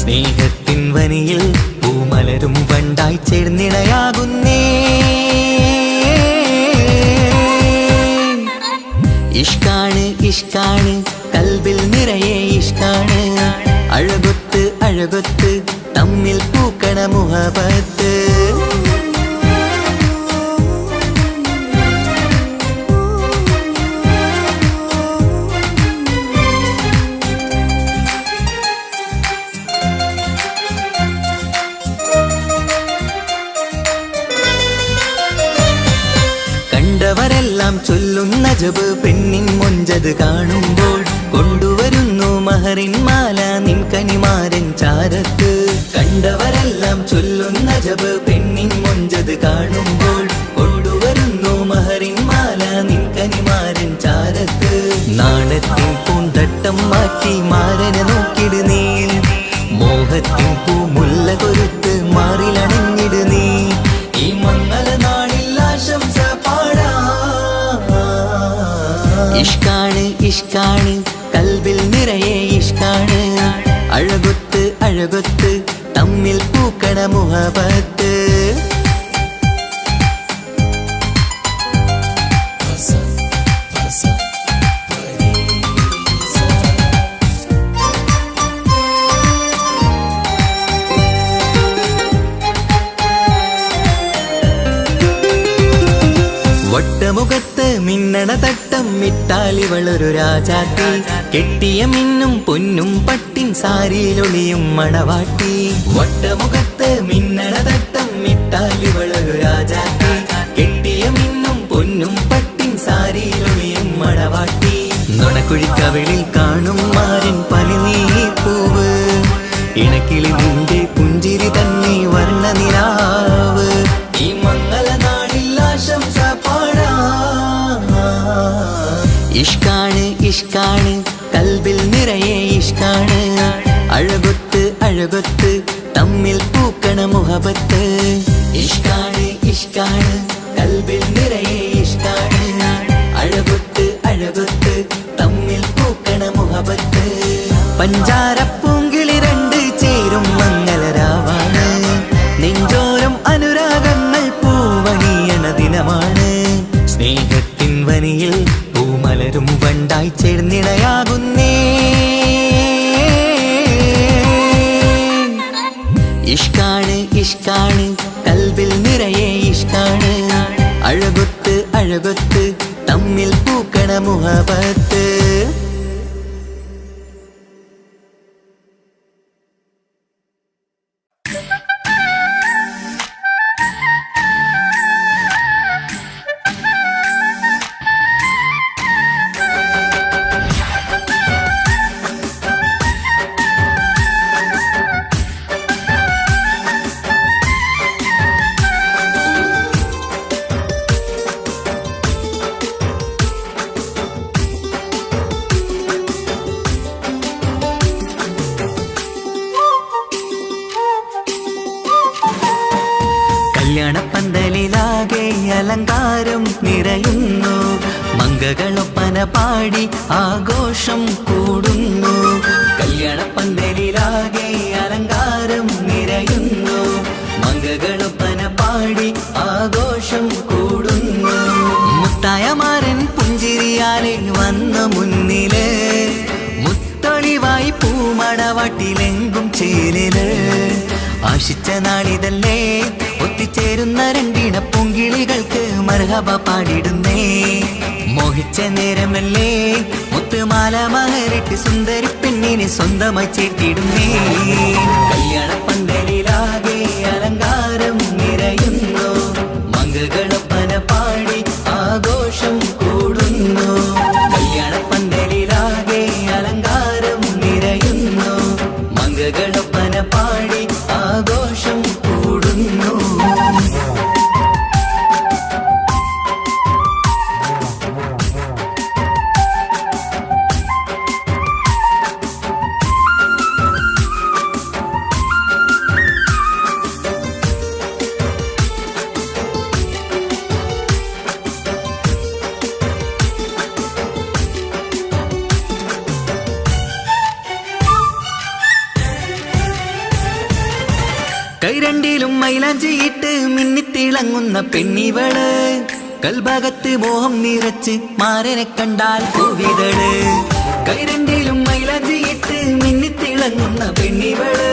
സ്നേഹത്തിൻ വനിയിൽ പൂമലരും വണ്ടായി ചേർന്നിണയാകുന്നേ ഇഷ്കാണ് ഇഷ്കാണ് കൽബിൽ നിറയെ ഇഷ്കാണ് അഴകൊത്ത് അഴകൊത്ത് തമ്മിൽ പൂക്കണ മുഹബത്ത് കണ്ടവരെല്ലാം ചൊല്ലുന്ന ജബ് പെണ്ണിൻ മൊഞ്ചത് കാണുമ്പോൾ കൊണ്ടുവരുന്നു മഹറിൻ മാല നിൻ കനിമാരൻ ചാരത്ത് കണ്ടവരെല്ലാം ചൊല്ലുന്ന ജബ് പെണ്ണിൻ മൊഞ്ചത് കാണുമ്പോൾ കൊണ്ടുവരുന്നു മഹറിൻ മാല നിൻ കനിമാരൻ ചാരത്ത് നാണത്തിൻ പൂന്തട്ടം മാറ്റി മാരനെ നോക്കിട് നീ മോഹത്തിൻ പൂമുല്ല കൊരുത്ത് മാറിലണഞ്ഞിട് നീ ഈ മംഗള നാളിൽ ആശംസ പാടാ ഇഷ്കാണ് ഇഷ്കാണ് കൽബിൽ നിറയെ ഇഷ്കാണ് അഴകൊത്ത് അഴകൊത്ത് തമ്മിൽ പൂക്കണ മുഹബത്ത് വട്ടമുഖത്ത് മിന്നണ തട്ടം മിട്ടാലിവളൊരു രാജാത്തി കെട്ടിയ മിന്നും പൊന്നും പട്ടിൻ സാരിയിലൊളിയും മണവാട്ടി വട്ടമുഖത്ത് മിന്നണ തട്ടം മിട്ടാലിവളൊരു രാജാത്തി കെട്ടിയ മിന്നും പൊന്നും പട്ടിൻ സാരിയിലൊളിയും മണവാട്ടി നുണക്കുഴിക്കവിളിൽ കാണും മാരൻ പനിനീ പൂവ് ഇണക്കിളി നിന്റെ പുഞ്ചിരി തന്നെ വർണ്ണ നിലാവ് ഈ മംഗള നാളിൽ ആശംസ പാടാ ഇഷ്കാണ് ഇഷ്കാണ് കൽബിൽ നിറയെ ഇഷ്കാണ് അഴകൊത്ത് അഴകൊത്ത് തമ്മിൽ പൂക്കണ മുഹബത്ത് ഇഷ്കാണ് ഇഷ്കാണ് കൽബിൽ നിറയെ ഇഷ്കാണ് അഴകൊത്ത് അഴകൊത്ത് തമ്മിൽ പൂക്കണ മുഹബത്ത് പഞ്ചാരപ്പൂങ്കിളി രണ്ട് ചേരും മംഗളരാവാണ് നെഞ്ചോരം അനുരാഗങ്ങൾ പൂവണിയണ ദിനമാണ് സ്നേഹത്തിൻ വനിയിൽ പൂമലരും വണ്ടായി ചേർന്നിണയാകുന്നേ ഇഷ്കാണ് ഇഷ്കാണ് കൽബിൽ നിറയെ ഇഷ്കാണ് അഴകൊത്ത് അഴകൊത്ത് തമ്മിൽ പൂക്കണ മുഹബത്ത് കല്യാണപ്പന്തലിലാകെ അലങ്കാരം നിറയുന്നു മംഗളൊപ്പന പാടി ആഘോഷം കൂടുന്നു കല്യാണപ്പന്തലിലാകെ അലങ്കാരം നിറയുന്നു മംഗളൊപ്പന പാടി ആഘോഷം കൂടുന്നു മുത്തായ മാരൻ പുഞ്ചിരിയാലെ വന്ന മുന്നില് മുത്തൊളിവായി പൂമടവാട്ടിലെങ്കും ചേലില് ആശിച്ച നാളിതല്ലേ ഒത്തിച്ചേരുന്ന രണ്ടിട പൂങ്കിളികൾക്ക് മർഹബ പാടിടുന്നേ മോഹിച്ച നേരമല്ലേ മുത്തുമാല മഹരിട്ട് സുന്ദരി പെണ്ണിനെ സ്വന്തമായി ചേർത്തിടുന്നേ കല്യാണപ്പന്തലിലാകെ അലങ്കാരം നിറയുന്നു മംഗളൊപ്പന പാടി ആഘോഷം കൂടുന്നു കല്യാണപ്പന്തലിലാകെ അലങ്കാരം നിറയുന്നു മംഗളൊപ്പന പാടി ആഘോഷം കൂടുന്നു കൈരണ്ടിലും മൈലാഞ്ചിയിട്ട് മിന്നിത്തിളങ്ങുന്ന പെണ്ണിവള് കൽഭാഗത്ത് മോഹം നിറച്ച് മാരനെ കണ്ടാൽ പൂവിതള് കൈരണ്ടിലും മൈലാഞ്ചിയിട്ട് മിന്നിത്തിളങ്ങുന്ന പെണ്ണിവള്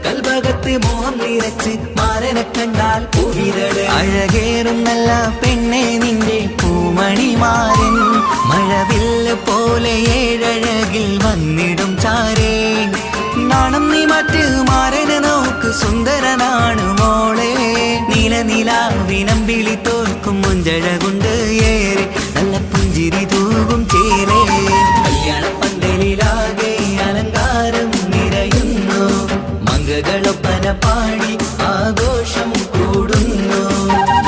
കൽഭാഗത്ത് മോഹം നിറച്ച് മാരനെ കണ്ടാൽ പൂവിതള് അഴകേറും നല്ല പെണ്ണെ നിന്റെ പൂമണിമാരൻ മഴവില്ല് പോലെ ഏഴഴകിൽ വന്നിടും ചാരേ നാണം നീ മറ്റ് മാരനെ നോക്ക് സുന്ദരനാണ് മോളെ നീലനിലാവിനമ്പിളി തോൽക്കും മുഞ്ചഴകുണ്ട് ഏറെ നല്ല പുഞ്ചിരി തൂകും ചേരേ കല്യാണപ്പന്തലിലാകെ അലങ്കാരം നിറയുന്നു മംഗളൊപ്പന പാടി ആഘോഷം കൂടുന്നു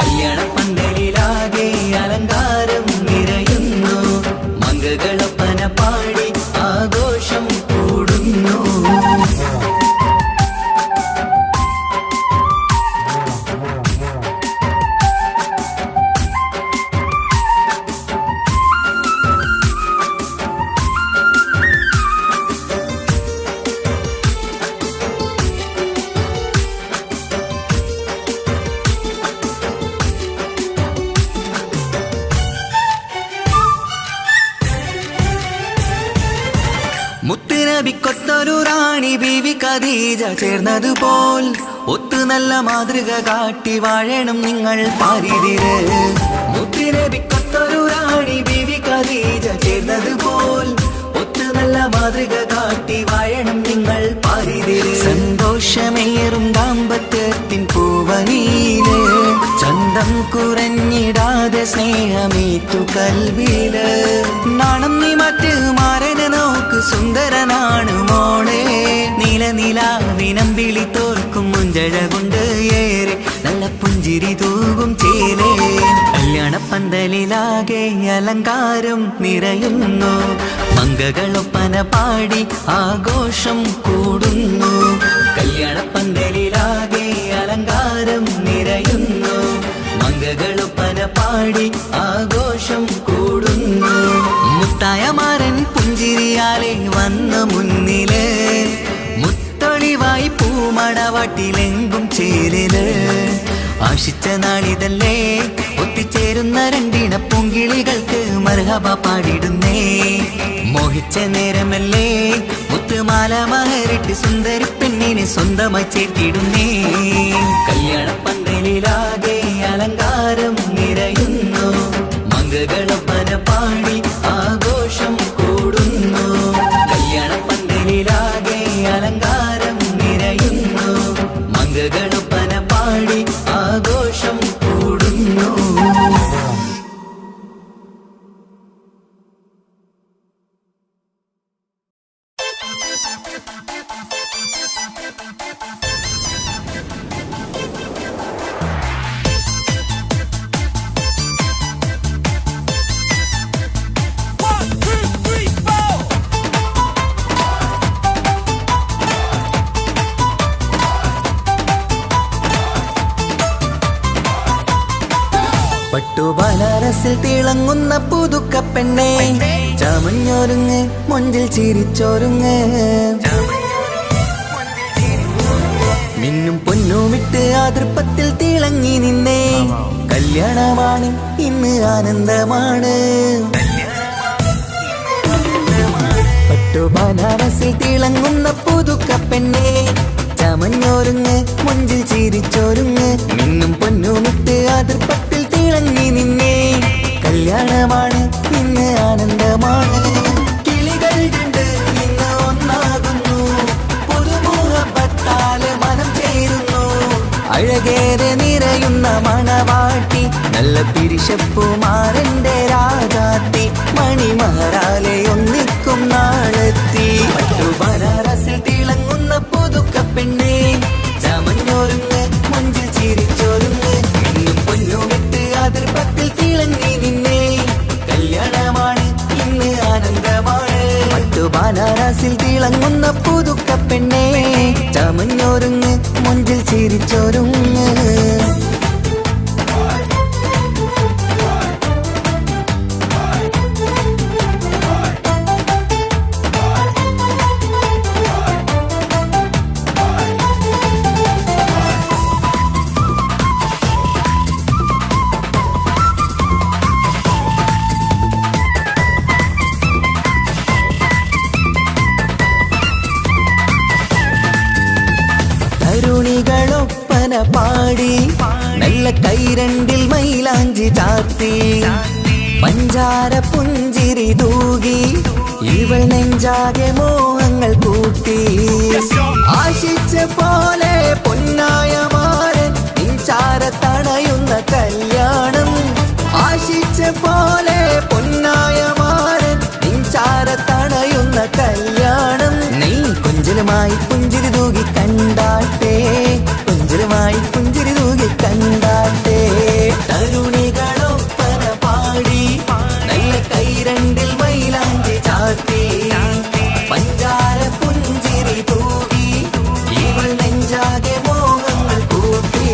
കല്യാണപ്പന്തലിലാകെ അലങ്കാരം നിറയുന്നു മംഗളൊപ്പന പാടി ആഘോഷം കൂടുന്നു മുത്തുനബിക്കൊത്തൊരു റാണി ബീവി ഖദീജ ചേർന്നതുപോൽ ഒത്തു നല്ല മാതൃക കാട്ടി വാഴണം നിങ്ങൾ പാരിതിര് മുത്തുനബിക്കൊത്തൊരു റാണി ബീവി ഖദീജ ചേർന്നതുപോൽ ഒത്തു നല്ല മാതൃക കാട്ടി വാഴണം നിങ്ങൾ പാരിതിര് സന്തോഷമേറും ദാമ്പത്യത്തിൻ പൂവനീല് ചന്തം കുറഞ്ഞിടാതെ സ്നേഹമേറ്റു കൽവില് നാണം നീ മറ്റ് മാരനെ നോക്ക് സുന്ദരനാണ് മോളെ നീലനിലാവിനമ്പിളി തോൽക്കും മുഞ്ചഴകുണ്ട് ഏറെ നല്ല പുഞ്ചിരി തൂകും ചേലേ കല്യാണപ്പന്തലിലാകെ അലങ്കാരം നിറയുന്നു മംഗളൊപ്പന പാടി ആഘോഷം കൂടുന്നു കല്യാണപ്പന്തലിലാകെ അലങ്കാരം നിറയുന്നു മംഗളൊപ്പന പാടി ആഘോഷം കൂടുന്നു മുത്തായ മാരൻ പുഞ്ചിരിയാലെ വന്നു മുന്നില് മുത്തൊളിവായി പൂമണവാട്ടിലെങ്കും ചേരില് ആശിച്ച നാളിതല്ലേ ഒത്തിച്ചേരുന്ന രണ്ടിണ പൂങ്കിളികൾക്ക് മർഹബ പാടിടുന്നേ മോഹിച്ച നേരമല്ലേ മുത്തുമാല മഹരിട്ട് സുന്ദരി പെണ്ണിനെ സ്വന്തമായി ചേർത്തിടുന്നേ കല്യാണപ്പന്തലിലാകെ അലങ്കാരം നിറയുന്നു മംഗളൊപ്പന പാടി ആഘോഷം കൂടുന്നു കല്യാണപ്പന്തലിലാകെ അലങ്കാരം നിറയുന്നു മംഗളൊപ്പന പാടി ആഘോഷം കൂടുന്നു പട്ടുബനാറസിൽ തിളങ്ങുന്ന പുതുക്ക പെണ്ണെ ചമഞ്ഞൊരുങ്ങ് മുഞ്ചിൽ ചിരിച്ചൊരുങ്ങ് മിന്നും പൊന്നുമിട്ട് ആതൃപ്പത്തിൽ തിളങ്ങി നിന്നേ കല്യാണമാണ് ഇന്ന് ആനന്ദമാണ് പട്ടുബനാറസിൽ തിളങ്ങുന്ന പുതുക്ക പെണ്ണെ ചമഞ്ഞൊരുങ്ങ് മുഞ്ചിൽ ചിരിച്ചൊരുങ്ങ് മിന്നും പൊന്നുമിട്ട് ആതൃപ്പത്തിൽ തിളങ്ങി നിന്നേ കല്യാണമാണ് ഇന്ന് ആനന്ദമാണ് കിളികൾ രണ്ട് ഇന്ന് ഒന്നാകുന്നു പുതുമുഖത്താല് മനം ചേരുന്നു അഴകേറെ നിറയുന്ന മണവാട്ടി നല്ല പിരിശപ്പുമാരന്റെ രാജാത്തി മണിമഹാരാലെ ഒന്നിക്കും നാളെത്തി പട്ടുബനാറസിൽ തിളങ്ങുന്ന പുതുക്ക പെണ്ണെ ചമഞ്ഞൊരുങ്ങ് മുഞ്ചിൽ ചിരിച്ചൊരുങ്ങ് മിന്നും പൊന്നുമിട്ട് അതിർപ്പത്തിൽ തിളങ്ങി നിന്നേ കല്യാണമാണ് ഇന്ന് ആനന്ദമാണ് പട്ടുബനാറസിൽ തിളങ്ങുന്ന പുതുക്ക പെണ്ണെ ചമഞ്ഞൊരുങ്ങ് മുഞ്ചിൽ ചിരിച്ചൊരുങ്ങ് കൈരണ്ടിൽ മൈലാഞ്ചി ചാർത്തി പഞ്ചാര പുഞ്ചിരി തൂകി ഇവൾ നെഞ്ചാകെ മോഹങ്ങൾ കൂട്ടി ആശിച്ച പോലെ പൊന്നായ മാരൻ നിൻചാര തണയുന്ന കല്യാണം ആശിച്ച പോലെ പൊന്നായ മാരൻ നിൻചാര തണയുന്ന കല്യാണം നീ കുഞ്ചലുമായി പുഞ്ചിരി തൂകി കണ്ടാട്ടെ കുഞ്ചലുമായി പുഞ്ചിരി തൂകി കണ്ടാട്ടെ തരുണികളൊപ്പന പാടി നല്ല കൈരണ്ടിൽ മൈലാഞ്ചി ചാർത്തി പഞ്ചാര പുഞ്ചിരി തൂകി ഇവൾ നെഞ്ചാകെ മോഹങ്ങൾ കൂട്ടി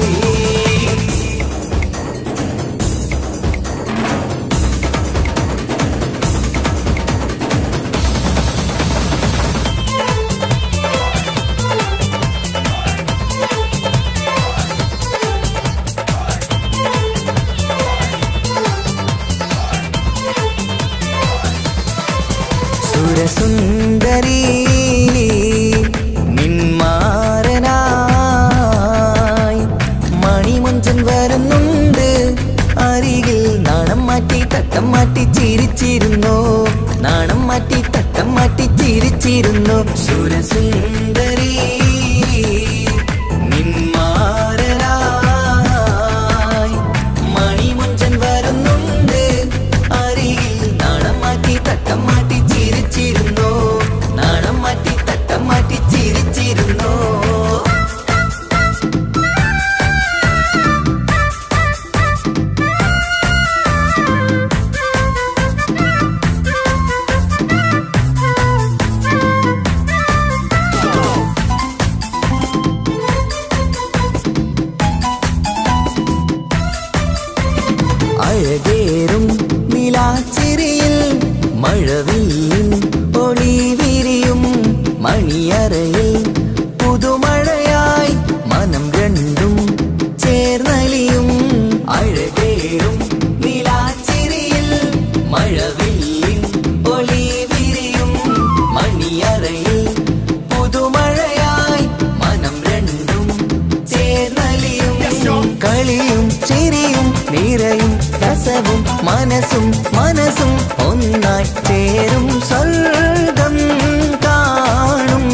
സുരസുന്ദരി നിന്മാരനായി മണിമുഞ്ചൻ വരുന്നുണ്ട് അരികിൽ നാണം മാറ്റി തട്ടം മാറ്റി ചിരിച്ചിരുന്നു നാണം മാറ്റി തട്ടം മാറ്റി ചിരിച്ചിരുന്നു സുരസുന്ദരി നിന്മാരനായി മണിമുഞ്ചൻ വരുന്നുണ്ട് അരികിൽ നാണം മാറ്റി തട്ടം മാറ്റി ചിരിച്ചിരുന്നു നാണം മാറ്റി തട്ടം മാറ്റി ചിരിച്ചിരുന്നു അഴകേറും നിലാച്ചിരിയിൽ മഴവില്ലിൻ ഒളി വിരിയും മണിയറയിൽ പുതുമഴയായി മനം രണ്ടും ചേർന്നലിയും അഴകേറും നിലാച്ചിരിയിൽ മഴവില്ലിൻ ഒളി വിരിയും മണിയറയിൽ പുതുമഴയായി മനം രണ്ടും ചേർന്നലിയും കളിയും ചിരിയും നിറയും രസവും മനസ്സും മനസ്സും ഒന്നായി ചേരും സ്വർഗം കാണും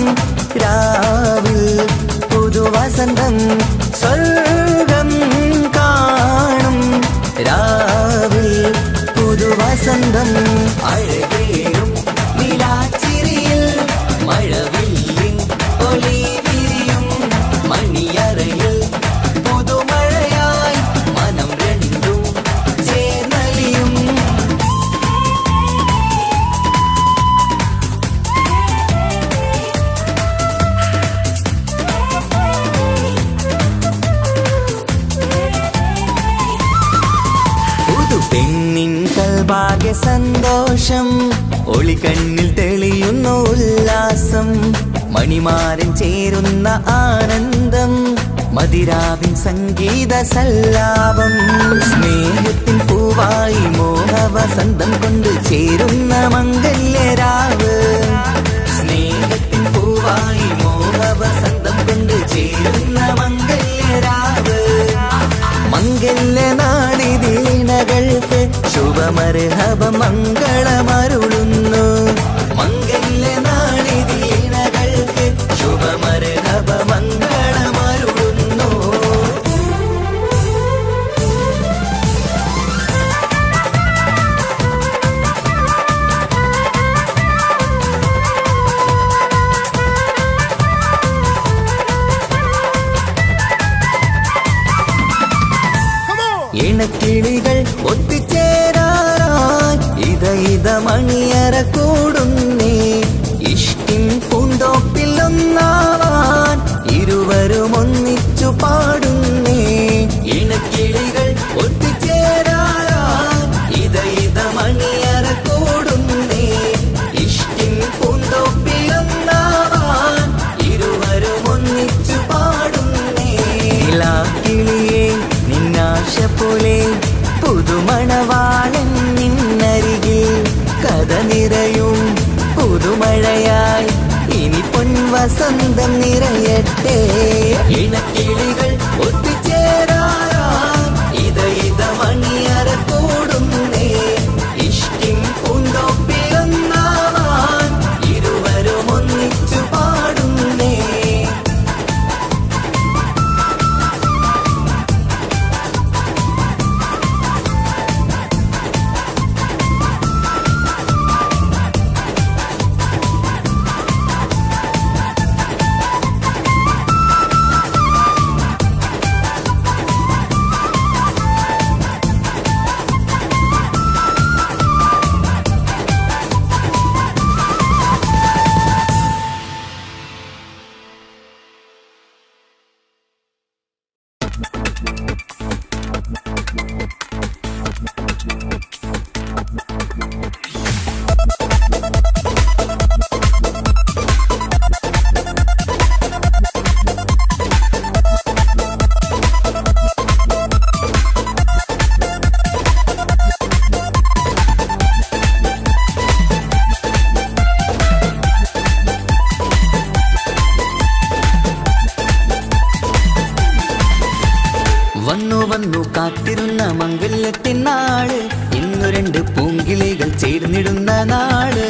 രാവിൽ പുതുവസന്തം സ്വർഗം കാണും രാവിൽ പുതുവസന്തം അഴകേറും നിലാച്ചിരിയിൽ മഴവില്ലിൻ ഒളി വിരിയും മണിയറയിൽ പുതുമഴയായി മനം രണ്ടും ചേർന്നലിയും പെണ്ണിൻ കൽഭാഗ്യ സന്തോഷം ഒളികണ്ണിൽ തെളിയുന്ന ഉല്ലാസം മണിമാരൻ ചേരുന്ന ആനന്ദം മതിരാവിൻ സംഗീത സല്ലാപം സ്നേഹത്തിൻ പൂവായി മോഹവസന്തം കൊണ്ട് ചേരുന്ന മംഗല്യരാവ് സ്നേഹത്തിൻ പൂവായി മോഹവസന്തം കൊണ്ട് ചേരുന്ന മംഗല്യരാവ് മംഗല്യനാടിതീണകൾക്ക് ശുഭമർഹബ മംഗളമരുളുന്നു മംഗല്യനാടിതീണകൾക്ക് ശുഭമർഹബ മംഗളമരുളുന്നു ഇണക്കിളികൾ ഒത്തുചേരാറായി ഇത മണിയറ കൂടുന്നേ ഇഷ്ടിൻ പൂന്തോപ്പിൽ ഒന്നാവാൻ ഇരുവരും ഒന്നിച്ചു പാടുന്നേ ഇണക്കിളികൾ ഒത്തുചേരാറായി ഇത മണിയറ കൂടുന്നേ ഇഷ്ടിൻ പൂന്തോപ്പിൽ ഒന്നാവാൻ ഇരുവരും ഒന്നിച്ചു പാടുന്നേ കിളിയേ നിന്നാശ പോലെ പുതുമണവാളൻ നിന്നരികിൽ കഥ നിറയും പുതുമഴയായി ഇനി പൊൻവസന്തം നിറയട്ടെ ഇണക്കിളികൾ ഒത്തുചേരാറായി വന്നു വന്നു കാത്തിരുന്ന മംഗല്യത്തിൻ നാള്, ഇന്നു രണ്ട് പൂങ്കിളികൾ ചേർന്നിടുന്ന നാള്.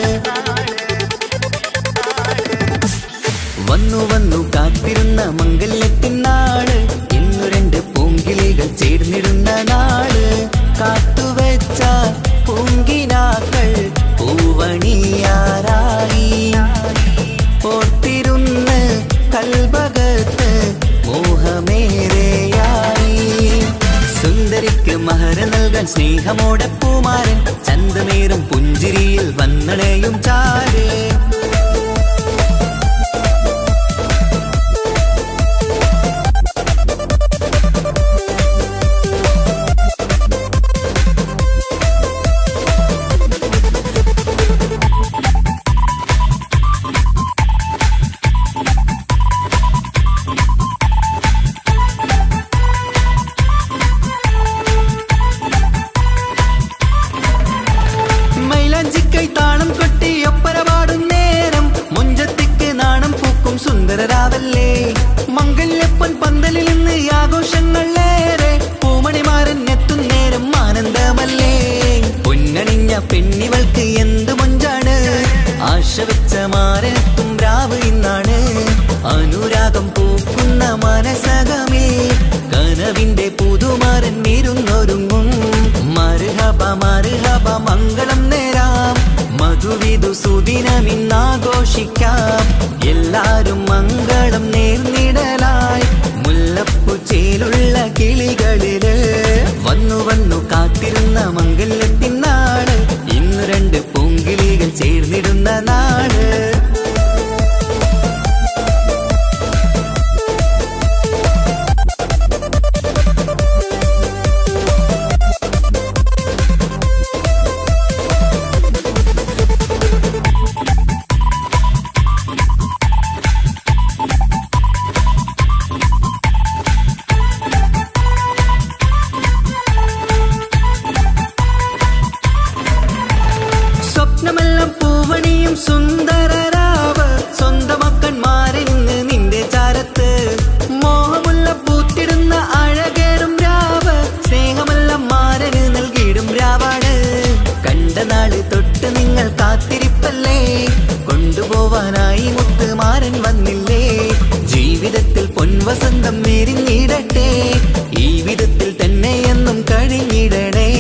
വന്നു വന്നു കാത്തിരുന്ന മംഗല്യത്തിൻ നാള്, ഇന്നു രണ്ട് പൂങ്കിളികൾ ചേർന്നിടുന്ന നാള്. കാത്തുവെച്ച പൂങ്കിനാക്കൾ പൂവണിയാറായി, ഓർത്തിരുന്ന് കൽബകത്ത് മോഹമേറെയായി. സുന്ദരിക്ക് മഹർ നൽകാൻ സ്നേഹമോടെ പൂമാരൻ, ചന്തമേറും പുഞ്ചിരിയിൽ വന്നണയും ചാര്. താളം കൊട്ടി ഒപ്പരപാടും നേരം, മുഞ്ചത്തിക്ക് നാണം പൂക്കും സുന്ദരരാവല്ലേ. മംഗല്യപ്പൊൻ പന്തലിൽ നിന്ന് ആഘോഷങ്ങളേറെ, പൂമണിമാരൻ എത്തും നേരം ആനന്ദമല്ലേ. പൊന്നണിഞ്ഞ പെണ്ണിവൾക്ക് എന്ത് മൊഞ്ചാണ്, ആശ വെച്ച മാരനെത്തും രാവ് ഇന്നാണ്. അനുരാഗം പൂക്കുന്ന മനസകമേ, കനവിന്റെ പുതുമാരൻ ഇരുന്നൊരുങ്ങും. മർഹബ മർഹബ മംഗളം നേരാം, മധുവിധു സുദിനമിന്നാഘോഷിക്കാം. എല്ലാരും മംഗളം നേർന്നിടലായി, മുല്ലപ്പൂച്ചേലുള്ള കിളികളില്. വന്നു വന്നു കാത്തിരുന്ന മംഗല്യത്തിൻ നാള്, ഇന്നു രണ്ട് പൂങ്കിളികൾ ചേർന്നിടുന്ന നാള്. സ്വപ്നമെല്ലാം പൂവണിയും സുന്ദരരാവ്, സ്വന്തമക്കന്മാരിന്ന് നിന്റെ ചാരത്ത്. മോഹമുള്ള പൂത്തിടുന്ന അഴകേറും രാവ്, സ്നേഹമെല്ലാം മാരന് നൽകിയിടും രാവാണ്. കണ്ട നാള് തൊട്ട് നിങ്ങൾ കാത്തിരിപ്പല്ലേ, കൊണ്ടുപോവാനായി മുത്തുമാരൻ വന്നില്ലേ. ജീവിതത്തിൽ പൊൻവസന്തം വിരിഞ്ഞിടട്ടെ, ഈ വിധത്തിൽ തന്നെ എന്നും കഴിഞ്ഞിടണേ.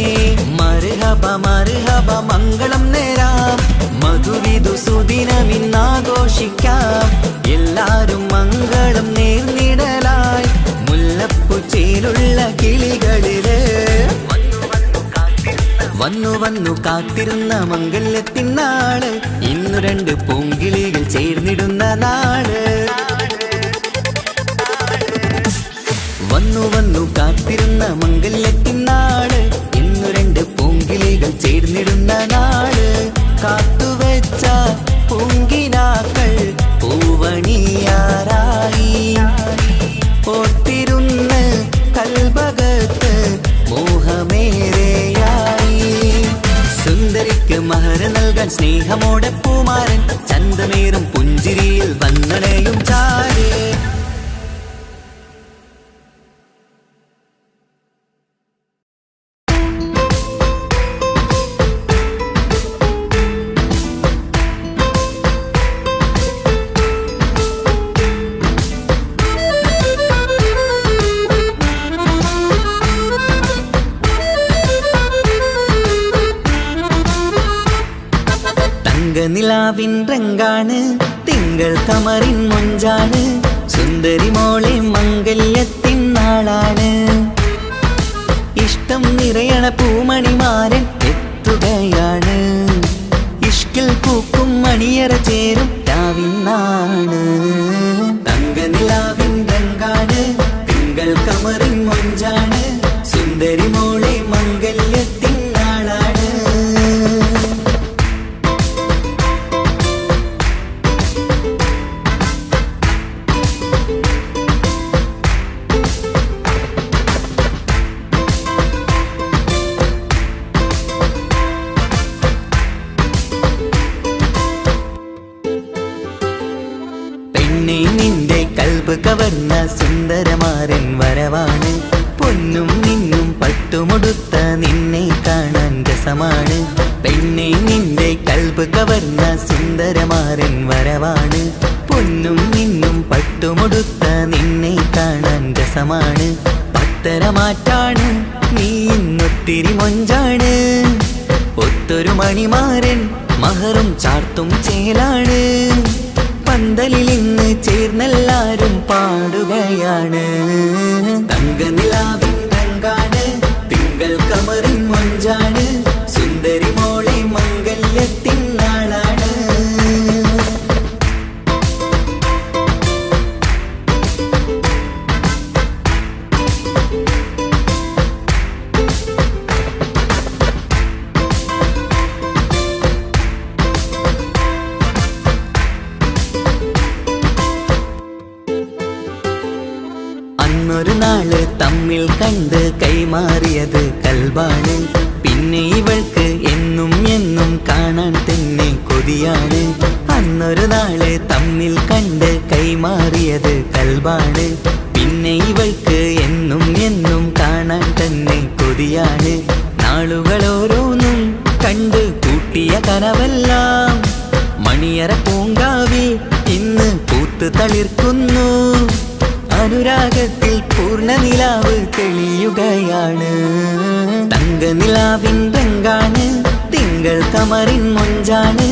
മർഹബ മർഹബ മംഗളം നേരാം, മധുവിധു സുദിനമിന്നാഘോഷിക്കാം. എല്ലാരും മംഗളം നേർന്നിടലായി, മുല്ലപ്പൂച്ചേലുള്ള കിളികളില്. വന്നു വന്നു കാത്തിരുന്ന മംഗല്യത്തിൻ നാള്, ഇന്നു രണ്ട് പൂങ്കിളികൾ ചേർന്നിടുന്ന നാള്. വന്നു വന്നു കാത്തിരുന്ന മംഗല്യത്തിൻ നാള്, ഇന്നു രണ്ട് പൂങ്കിളികൾ ചേർന്നിടുന്ന നാള്. കാത്തുവെച്ച പൂങ്കിനാക്കൾ പൂവണിയാറായി, ഓർത്തിരുന്ന് കൽബകത്ത് മോഹമേറെയായി. സുന്ദരിക്ക് മഹർ നൽകാൻ സ്നേഹമോടെ പൂമാരൻ, ചന്തമേറും പുഞ്ചിരിയിൽ വന്നണയും ചാര്. നിലാവിൻ രംഗാണ്, തിങ്കൾ കമറിൻ മൊഞ്ചാണ്, സുന്ദരി മോളെ മംഗല്യത്തിൻ നാളാണ്. ഇഷ്ടം നിറയണ പൂമണിമാരൻ എത്തുകയാണ്, ഇഷ്കിൽ പൂക്കും മണിയറ ചേരും രാവിനാണ്. തങ്ക നിലാവിൻ രംഗാണ്, തിങ്കൾ കമറിൻ മൊഞ്ചാണ്, സുന്ദരി മോളെ മംഗല്യത്തിൻ നാളാണ്. നിന്നെ കാണാൻ രസമാണ്. പെണ്ണെ നിന്റെ കൽബ് കവർന്ന സുന്ദരമാരൻ വരവാണ്. പൊന്നും നിന്നും പട്ടുമുടുത്ത നിന്നെ കാണാൻ രസമാണ്. പത്തരമാറ്റാണ് നീ ഇന്നൊത്തിരി മൊഞ്ചാണ്. ഒത്തൊരു മണിമാരൻ മഹറും ചാർത്തും ചേലാണ്. പന്തലിൽ ഇന്ന് ചേർന്നെല്ലാരും പാടുകയാണ്. തങ്കനിലാവിൻ രംഗാണ്, തിങ്കൾ കമറിൻ മൊഞ്ചാണ്. സുന്ദരി മോളെ മംഗല്യത്തിൻ നാളാണ്. അന്നൊരു നാള് തമ്മിൽ കണ്ട് കൈമാറിയത് കൽബാണ്. പിന്നെ ഇവൾക്ക് എന്നും എന്നും കാണാൻ തന്നെ കൊതിയാണ്. അന്നൊരു നാള് തമ്മിൽ കണ്ട് കൈമാറിയത് കൽബാണ്. പിന്നെ ഇവൾക്ക് എന്നും എന്നും കാണാൻ തന്നെ കൊതിയാണ്. നാളുകൾ ഓരോന്നും കണ്ട് കൂട്ടിയ കനവെല്ലാം മണിയറ പൂങ്കാവിൽ ഇന്ന് പൂത്ത് തളിർക്കുന്നു. അനുരാഗത്തിൽ പൂർണ്ണ നിലാവ് തെളിയുകയാണ്. തങ്കനിലാവിൻ രംഗാണ്, തിങ്കൾ കമറിൻ മൊഞ്ചാണ്.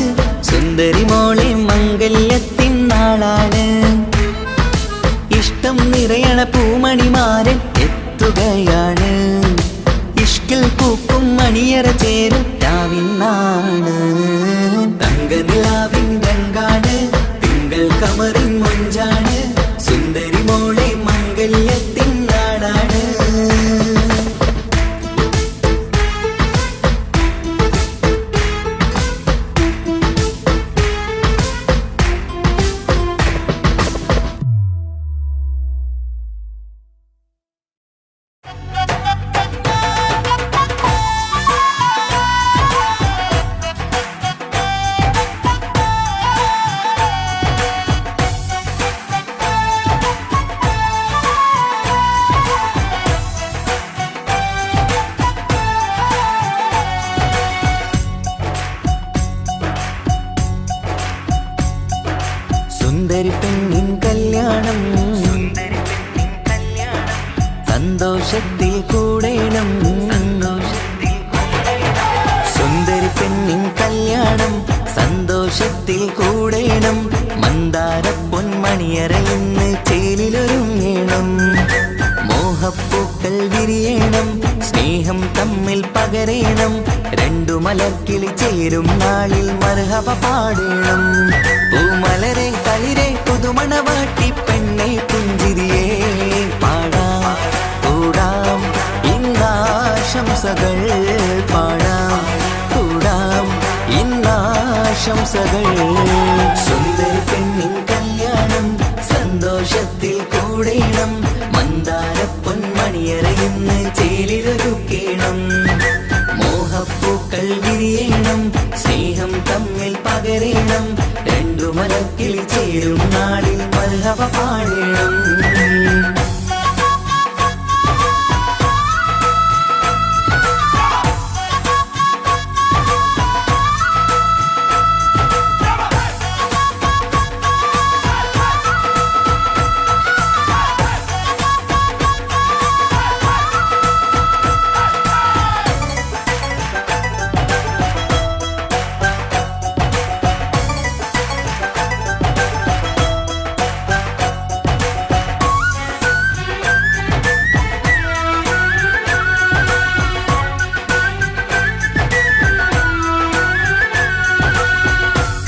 സുന്ദരി മോളെ മംഗല്യത്തിൻ നാളാണ്. ഇഷ്ടം നിറയണ പൂമണിമാരൻ എത്തുകയാണ്. ഇഷ്കിൽ പൂക്കും മണിയറ ചേരും രാവിനാണ്. തങ്കനിലാവിൻ രംഗാണ്, തിങ്കൾ കമറിൻ മൊഞ്ചാണ്. സുന്ദരി മോളെ മംഗല്യത്തിൻ നാടാണ്. സുന്ദരി പെണ്ണിൻ കല്യാണം, സന്തോഷത്തിൽ കൂടേണം. സുന്ദരി പെണ്ണിൻ കല്യാണം സന്തോഷത്തിൽ കൂടേണം. മന്ദാര പൊന്മണിയറ ഇന്ന് ചേലിലൊരുങ്ങേണം. മോഹപ്പൂക്കൾ വിരിയണം, സ്നേഹം തമ്മിൽ പകരേണം. രണ്ടു മലർക്കിളി ചേരും നാളിൽ മർഹബ പാടേണം. പൂമലരെ തളിരെ പുതുമണവാട്ടി പെണ്ണെ പുഞ്ചിരിയേ പാടാം കൂടാം ഇന്നാശംസകൾ. പാടാം കൂടാം ഇന്നാശംസകൾ. സുന്ദരി പെണ്ണിൻ കല്യാണം സന്തോഷത്തിൽ കൂടേണം. മന്ദാര പൊന്മണിയറ ഇന്ന് ചേലിലൊരുക്കേണം. മോഹപ്പൂക്കൾ വിരിയണം, സ്നേഹം തമ്മിൽ പകരേണം. രണ്ടു മലക്കിളി ചേരും നാളിൽ മർഹബ പാടേണം.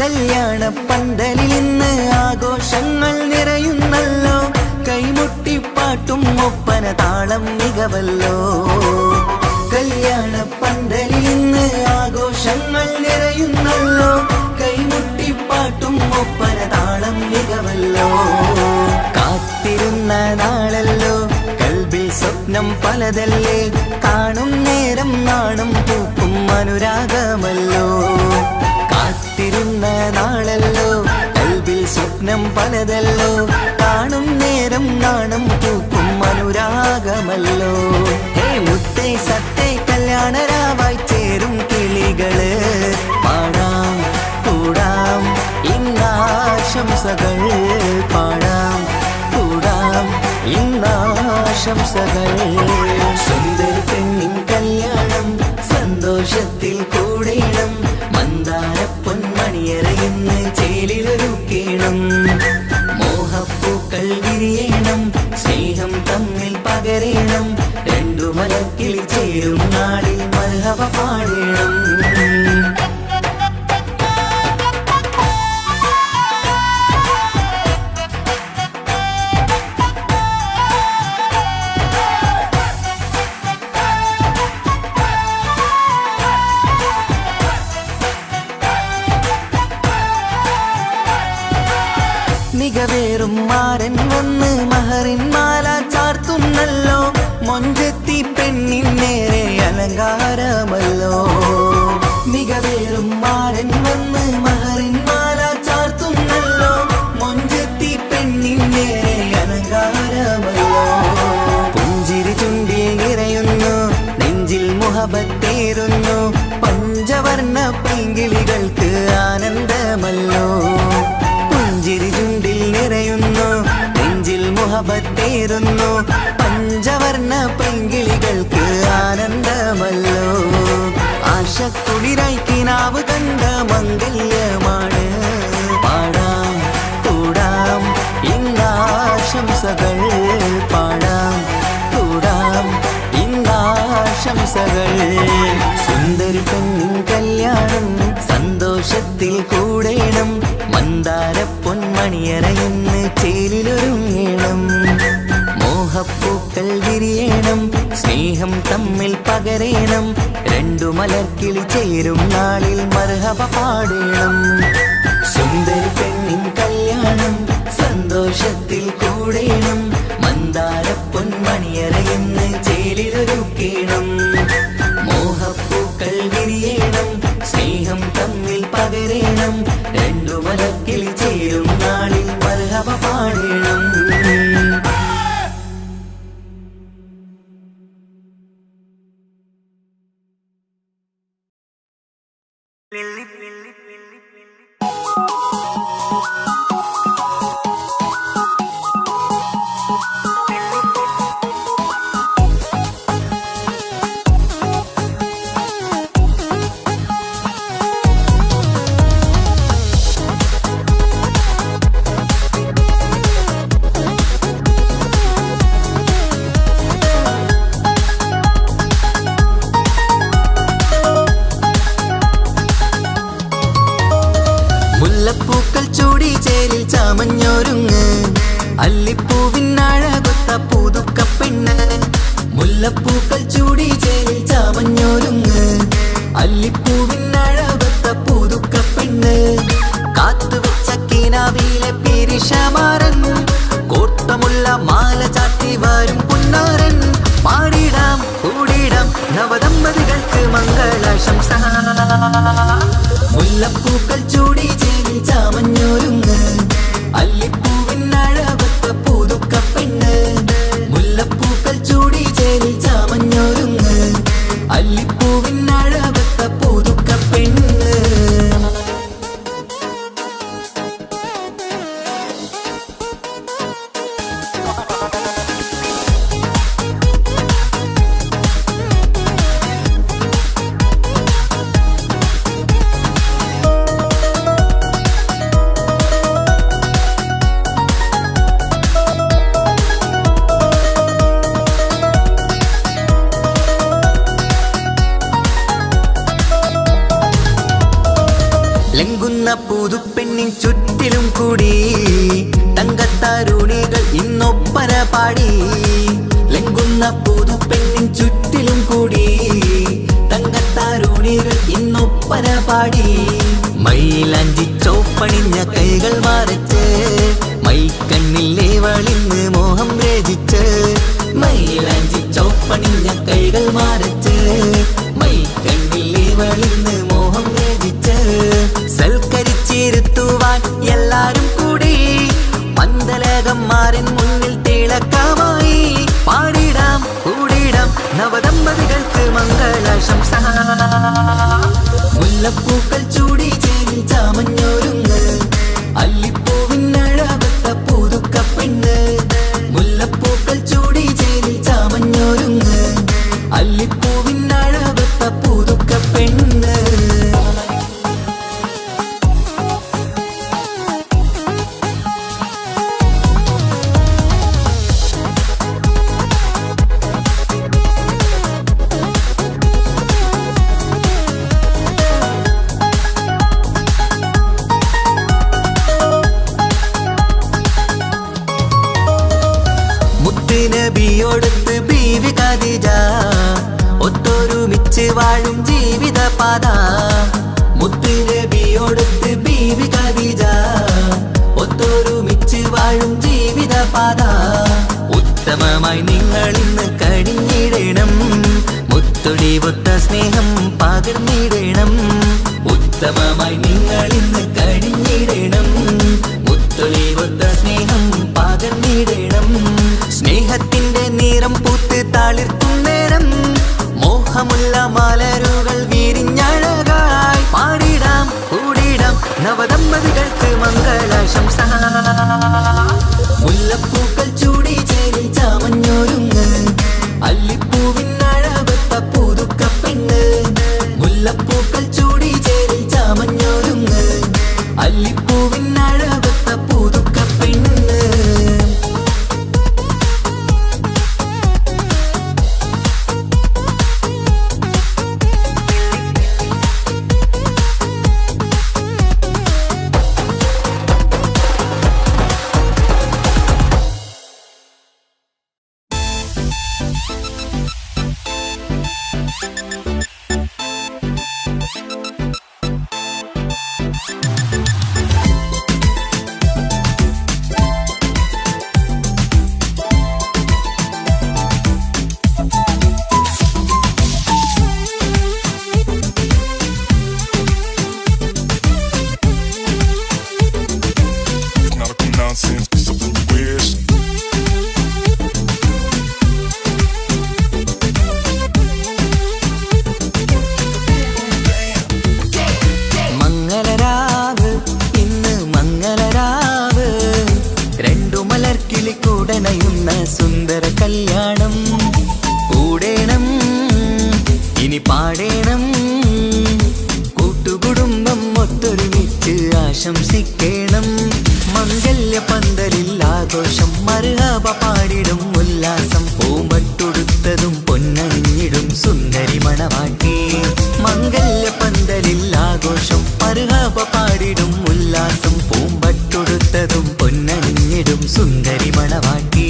കല്യാണ പന്തലിൽ ഇന്ന് ആഘോഷങ്ങൾ നിറയുന്നല്ലോ. കൈമുട്ടിപ്പാട്ടും ഒപ്പന താളം മികവല്ലോ. കല്യാണ പന്തലിൽ ഇന്ന് ആഘോഷങ്ങൾ നിറയുന്നല്ലോ. കൈമുട്ടിപ്പാട്ടും ഒപ്പന താളം മികവല്ലോ. കാത്തിരുന്ന നാളല്ലോ, കൽബിൽ സ്വപ്നം പലതല്ലേ. കാണും നേരം നാണം പൂക്കും അനുരാഗമല്ലോ. കാത്തിരുന്ന നാളല്ലോ, കൽബിൽ സ്വപ്നം പലതല്ലോ. കാണും നേരം നാണം പൂക്കും അനുരാഗമല്ലോ. ഹേ മുത്തേ സത്തേ കല്യാണ ആശംസകൾ. സുന്ദരി പെണ്ണിൻ കല്യാണം സന്തോഷത്തിൽ കൂടേണം. മന്ദാര പൊന്മണിയറയിന്ന് ചേലിലൊരുക്കേണം. മോഹപ്പൂക്കൾ വിരിയണം. സ്നേഹം തമ്മിൽ പകരേണം. രണ്ടു മലക്കിൽ ചേരും നാളിൽ മർഹബ പാടേണം. മികവേറും മാരൻ വന്ന് മഹറിൻ മാല ചാർത്തുന്നല്ലോ. മൊഞ്ചെത്തി പെണ്ണിൻ നേരെ അലങ്കാരമല്ലോ. മികവേറും മാരൻ വന്ന് മഹറിൻ മാല ചാർത്തുന്നല്ലോ. മൊഞ്ചെത്തി പെണ്ണിൻ നേരെ അലങ്കാരമല്ലോ. പുഞ്ചിരി ചുണ്ടിൽ നിറയുന്നു. നെഞ്ചിൽ മുഹബത്തേറുന്നു. പഞ്ചവർണ്ണ പൈങ്കിളികൾക്ക് ആനന്ദമല്ലോ. പുഞ്ചിരി ചുണ്ടിൽ നിറയുന്നു. നെഞ്ചിൽ മുഹബത്തേറുന്നു. പഞ്ചവർണ്ണ പൈങ്കിളികൾക്ക് ആനന്ദമല്ലോ. ആശക്കുളിരായി കിനാവ് കണ്ട മംഗല്യമാണ്. പാടാം കൂടാം ഇന്നാശംസകൾ. പാടാം കൂടാം ഇന്നാശംസകൾ. സുന്ദരി പെണ്ണിൻ കല്യാണം സന്തോഷത്തിൽ കൂടേണം. മന്ദാര പൊന്മണിയറയിന്ന് ചേലിലൊരുങ്ങേണം. മോഹപ്പൂക്കൾ വിരിയണം. സ്നേഹം തമ്മിൽ പകരേണം. രണ്ടു മലർക്കിളി ചേരും നാളിൽ മർഹബ പാടേണം. സുന്ദരി പെണ്ണിൻ കല്യാണം സന്തോഷത്തിൽ കൂടേണം. മന്ദാര പൊന്മണിയറയിന്ന് ചേലിലൊരുക്കേണം. മോഹപ്പൂക്കൾ വിരിയണം. സ്നേഹം തമ്മിൽ പകരേണം. രണ്ടു മലക്കിൽ ചേരും നാളിൽ മർഹബ പാടേണം. മുല്ലപ്പൂക്കൾ ചൂടി ചേലിൽ ചാമഞ്ഞൊരുങ്ങ്. അല്ലിപ്പൂവിനഴകൊത്ത പുതുക്കപ്പെണ്ണ്. മുല്ലപ്പൂക്കൾ ചൂടി ചേലിൽ ചാമഞ്ഞൊരുങ്ങ്. അല്ലിപ്പൂവിനഴകൊത്ത പുതുക്കപ്പെണ്ണ്. കാത്തുവെച്ച കിനാവിലെ പിരിശമാരൻ. കോട്ടമുള്ള മാല ചാത്തി വരും പുന്നാരൻ. പാടിടാം കൂടിടാം നവദമ്പതികൾക്ക് മംഗളാശംസ. മുല്ലപ്പൂക്കൾ ചൂടി ചേലിൽ ചാമഞ്ഞൊരുങ്ങ്. അല്ലിപ്പൂവിനഴകൊത്ത പുതുക്കപ്പെണ്ണ്. മുല്ലപ്പൂക്കൾ ചൂടി ചേലിൽ ചാമഞ്ഞൊരുങ്ങ്. അല്ലിപ്പൂവിനഴകൊത്ത പുതുക്കപ്പെണ്ണ്. ലംഘുന്ന പുതുപ്പെണ്ണിൻ ചുറ്റിലും കൂടി തങ്കത്താരുണികൾ ഇന്നൊപ്പന പാടി. ലംഘുന്ന പുതുപ്പെണ്ണിൻ ചുറ്റിലും കൂടി തങ്കത്താരുണികൾ ഇന്നൊപ്പന പാടി. മൈലാഞ്ചി ചോപ്പണിഞ്ഞ കൈകൾ മറച്ച്. മൈക്കണ്ണിലെ വളിന്ന് മോഹം രചിച്ച്. മൈലാഞ്ചി ചോപ്പണിഞ്ഞ കൈകൾ മറച്ച്. മൈക്കണ്ണിലെ വളിന്ന് മോഹം രചിച്ച്. സൽക്കരിച്ചിരുത്തുവാൻ എല്ലാരും കൂടി. പന്തലകം മാറിൻ മുന്നിൽ തിളക്കമായി. പാടിടാം കൂടിടാം നവദമ്പതികൾക്ക് മംഗളാശംസ. മുല്ലപ്പൂക്കൾ ചൂടി ചേലിൽ ചാമഞ്ഞൊരുങ്ങ്. അല്ലിപ്പൂവിനഴകൊത്ത പുതുക്കപ്പെണ്ണ്. മുല്ലപ്പൂക്കൾ ചൂടി ചേലിൽ പകർന്നിടണം. ഉത്തമമായി നിങ്ങൾ ഇന്ന് കഴിഞ്ഞിടണം. മുത്തൊളിവൊത്ത സ്നേഹം പകർന്നിടണം. സ്നേഹത്തിന്റെ നിറം പൂത്ത് താളിർക്കും നേരം മോഹമുള്ള മലരുകൾ വിരിഞ്ഞഴകായി പാടിടാം കൂടിടാം നവദമ്പതികൾക്ക് മംഗളാശംസ. മുല്ലപ്പൂക്കൾ ചൂടി ചേരി ചാമഞ്ഞൊരുങ്ങ് അല്ലിപ്പൂവിനഴകൊത്ത പുതുക്കപ്പെണ്ണ്. മുല്ലപ്പൂക്കൾ ചൂടി ചേരി ചാമഞ്ഞൊരുങ്ങ് അല്ലിപ്പൂവിനഴകൊത്ത പുതുക്കപ്പെണ്ണ്. കൂടണയുന്ന സുന്ദര കല്യാണം കൂടേണം ഇനി പാടേണം. കൂട്ടുകുടുംബം ഒത്തൊരുമിച്ച് ആശംസിക്കണം. മംഗല്യ പന്തലിൽ ആഘോഷം മർഹബ പാടിടും ഉല്ലാസം. പൂമ്പട്ടുടുത്തതും പൊന്നണിഞ്ഞിടും സുന്ദരി മണവാട്ടി. മംഗല്യ പന്തലിൽ ആഘോഷം മർഹബ പാടിടും ഉല്ലാസം. പൂമ്പട്ടുടുത്തതും പൊന്നണിഞ്ഞിടും സുന്ദരി മണവാട്ടി.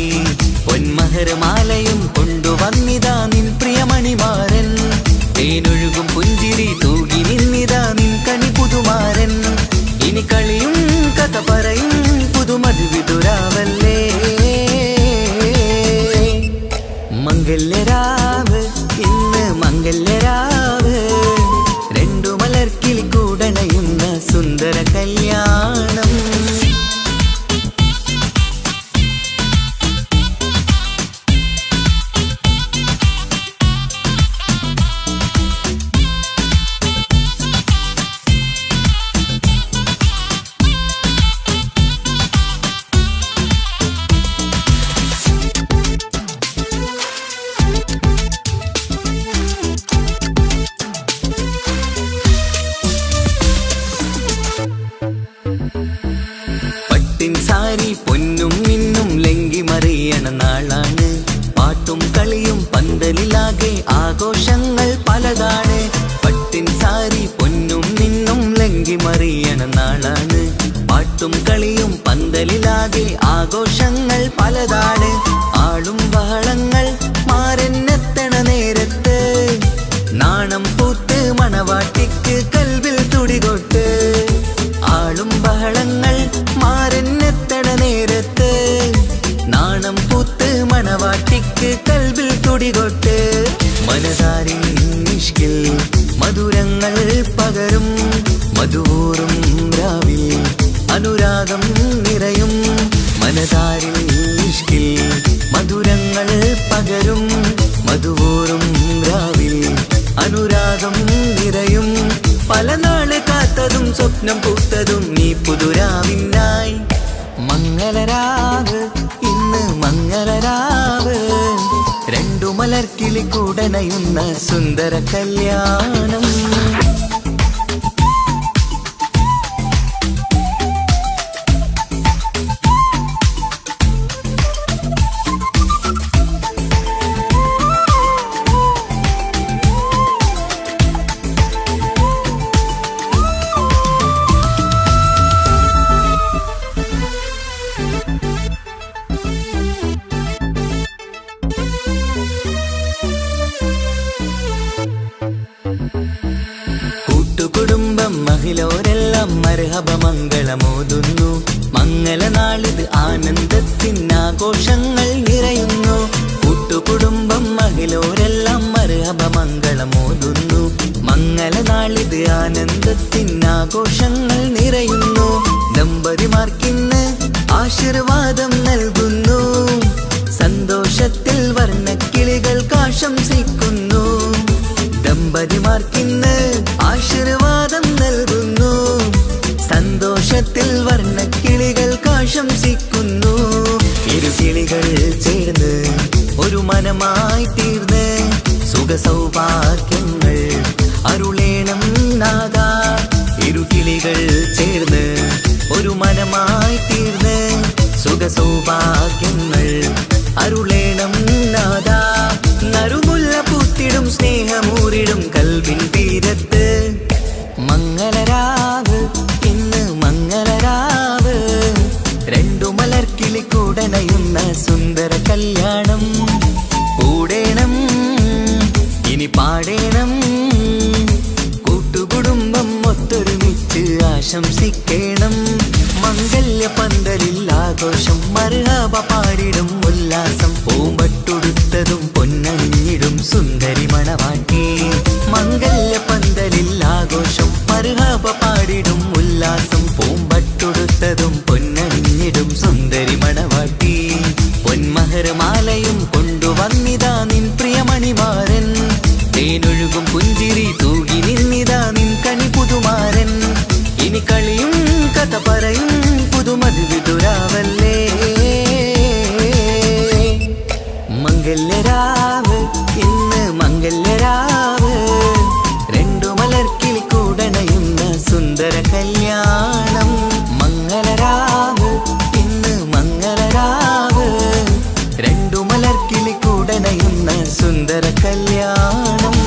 പൊന്മഹർമാലയും കൊണ്ടുവന്നിതാ നിൻ പ്രിയമണിമാരൻ. തേനൊഴുകും പുഞ്ചിരി തൂകി നിന്നിതാ നിൻ കണി പുതുമാരൻ. ഇനി കളിയും കഥ പറയും പുതുമധുവിതുരാവല്ലേ. മംഗല്യരാവ് ഇന്ന് മംഗല്യരാവ്. രണ്ടു മലർക്കിളി കൂടണയുന്ന സുന്ദര കല്യാണം. സാരി പൊന്നും മിന്നും ലങ്കി മറിയണ നാളാണ്. പാട്ടും കളിയും പന്തലിലാകെ ആഘോഷങ്ങൾ പലതാണ്. പട്ടിൻ സാരി പൊന്നും മിന്നും ലങ്കി മറിയണ നാളാണ്. പാട്ടും കളിയും പന്തലിലാകെ ആഘോഷങ്ങൾ പലതാണ്. ആളും ബഹളങ്ങൾ മാരെന്നെത്തണ നേരത്ത് നാണം പൂത്ത് മണവാട്ടിക്ക് കൽവിൽ തുടികൊട്ട്. ആളും ബഹളങ്ങൾ മാരെന്നെത്തണ നേരത്ത് നാണം പൂത്ത് മണവാട്ടിക്ക് കൽവിൽ തുടികൊട്ട്. മനതാരിൻ നിഷ്കിൽ മധുരങ്ങൾ പകരും മധുവൂറും രാവിൽ അനുരാഗം നിറയും. മനതാരിൽ നിഷ്കിൽ മധുരങ്ങൾ പകരും മധുവൂറും രാവിൽ അനുരാഗം നിറയും. പല നാള് കാത്തതും സ്വപ്നം പൂത്തതും നീ പുതുരാവിനായി. മംഗളരാവ് ഇന്ന് മംഗളരാവ്. രണ്ടു മലർക്കിളി കൂടണയുന്ന സുന്ദര കല്യാണം. കൂട്ടുകുടുംബം മഹിളോരെല്ലാം മർഹബ മംഗളമോതുന്നു. മംഗളനാളിത് ആനന്ദത്തിനാഘോഷങ്ങൾ നിറയുന്നു. കൂട്ടുകുടുംബം മഹിളോരെല്ലാം മർഹബ മംഗളമോതുന്നു. മംഗളനാളിത് ആനന്ദത്തിനാഘോഷങ്ങൾ നിറയുന്നു. ദമ്പതിമാർക്കിന്ന് ആശീർവാദം നൽകുന്നു. സന്തോഷത്തിൽ വർണ്ണക്കിളികൾക്ക് ആശംസിക്കുന്നു. ദമ്പതിമാർക്കിന്ന് ആശീർവാദം നൽകുന്നു. സന്തോഷത്തിൽ വർണ്ണക്കിളികൾക്ക് ആശംസിക്കുന്നു. ഇരുകിളികൾ ചേർന്ന് ഒരു മനമായി തീർന്ന് സുഖസൗഭാഗ്യങ്ങൾ അരുളേണം നാദാ. ഇരുകിളികൾ ചേർന്ന് ഒരു മനമായി തീർന്ന് സുഖസൗഭാഗ്യങ്ങൾ അരുളേണം നാദാ. നറുമുല്ല പൂത്തിടും സ്നേഹമൂരിടും കൽവിൻ തീരത്ത് മംഗളരാവ് ഇന്ന് മംഗളരാവ്. രണ്ടു മലർക്കിളി കൂടനയുന്ന സുന്ദര കല്യാണം കൂടേണം ഇനി പാടേണം. കൂട്ടുകുടുംബം ഒത്തൊരുമിച്ച് ആശംസിക്കണം. മംഗല്യ പന്തലിൽ ആഘോഷം മർഹബ പാടിടും ഉല്ലാസം. പൂമ്പട്ടുടുത്തതും പൊന്നണിഞ്ഞിടും സുന്ദരി മണവാട്ടി. മംഗല്യ പന്തലിൽ ആഘോഷം മർഹബ പാടിടും ഉല്ലാസം. പൂമ്പട്ടുടുത്തതും പൊന്നണിഞ്ഞിടും സുന്ദരി മണവാട്ടി. പൊന്മഹർമാലയും കൊണ്ടുവന്നിതാ നിൻ പ്രിയമണിമാരൻ. തേനൊഴുകും പുഞ്ചിരി തൂകി നിന്നിതാ നിൻ കണി പുതുമാരൻ. ഇനി കളിയും കഥ പറയും പുതുമധുവിതുരാവല്ലേ. മംഗല്യരാവ് ഇന്ന് മംഗല്യരാവ്. രണ്ടു മലർക്കിളി കൂടണയുന്ന സുന്ദര കല്യാണം. മംഗളരാവ് ഇന്ന് മംഗളരാവ്. രണ്ടു മലർക്കിളി കൂടണയുന്ന സുന്ദര കല്യാണം.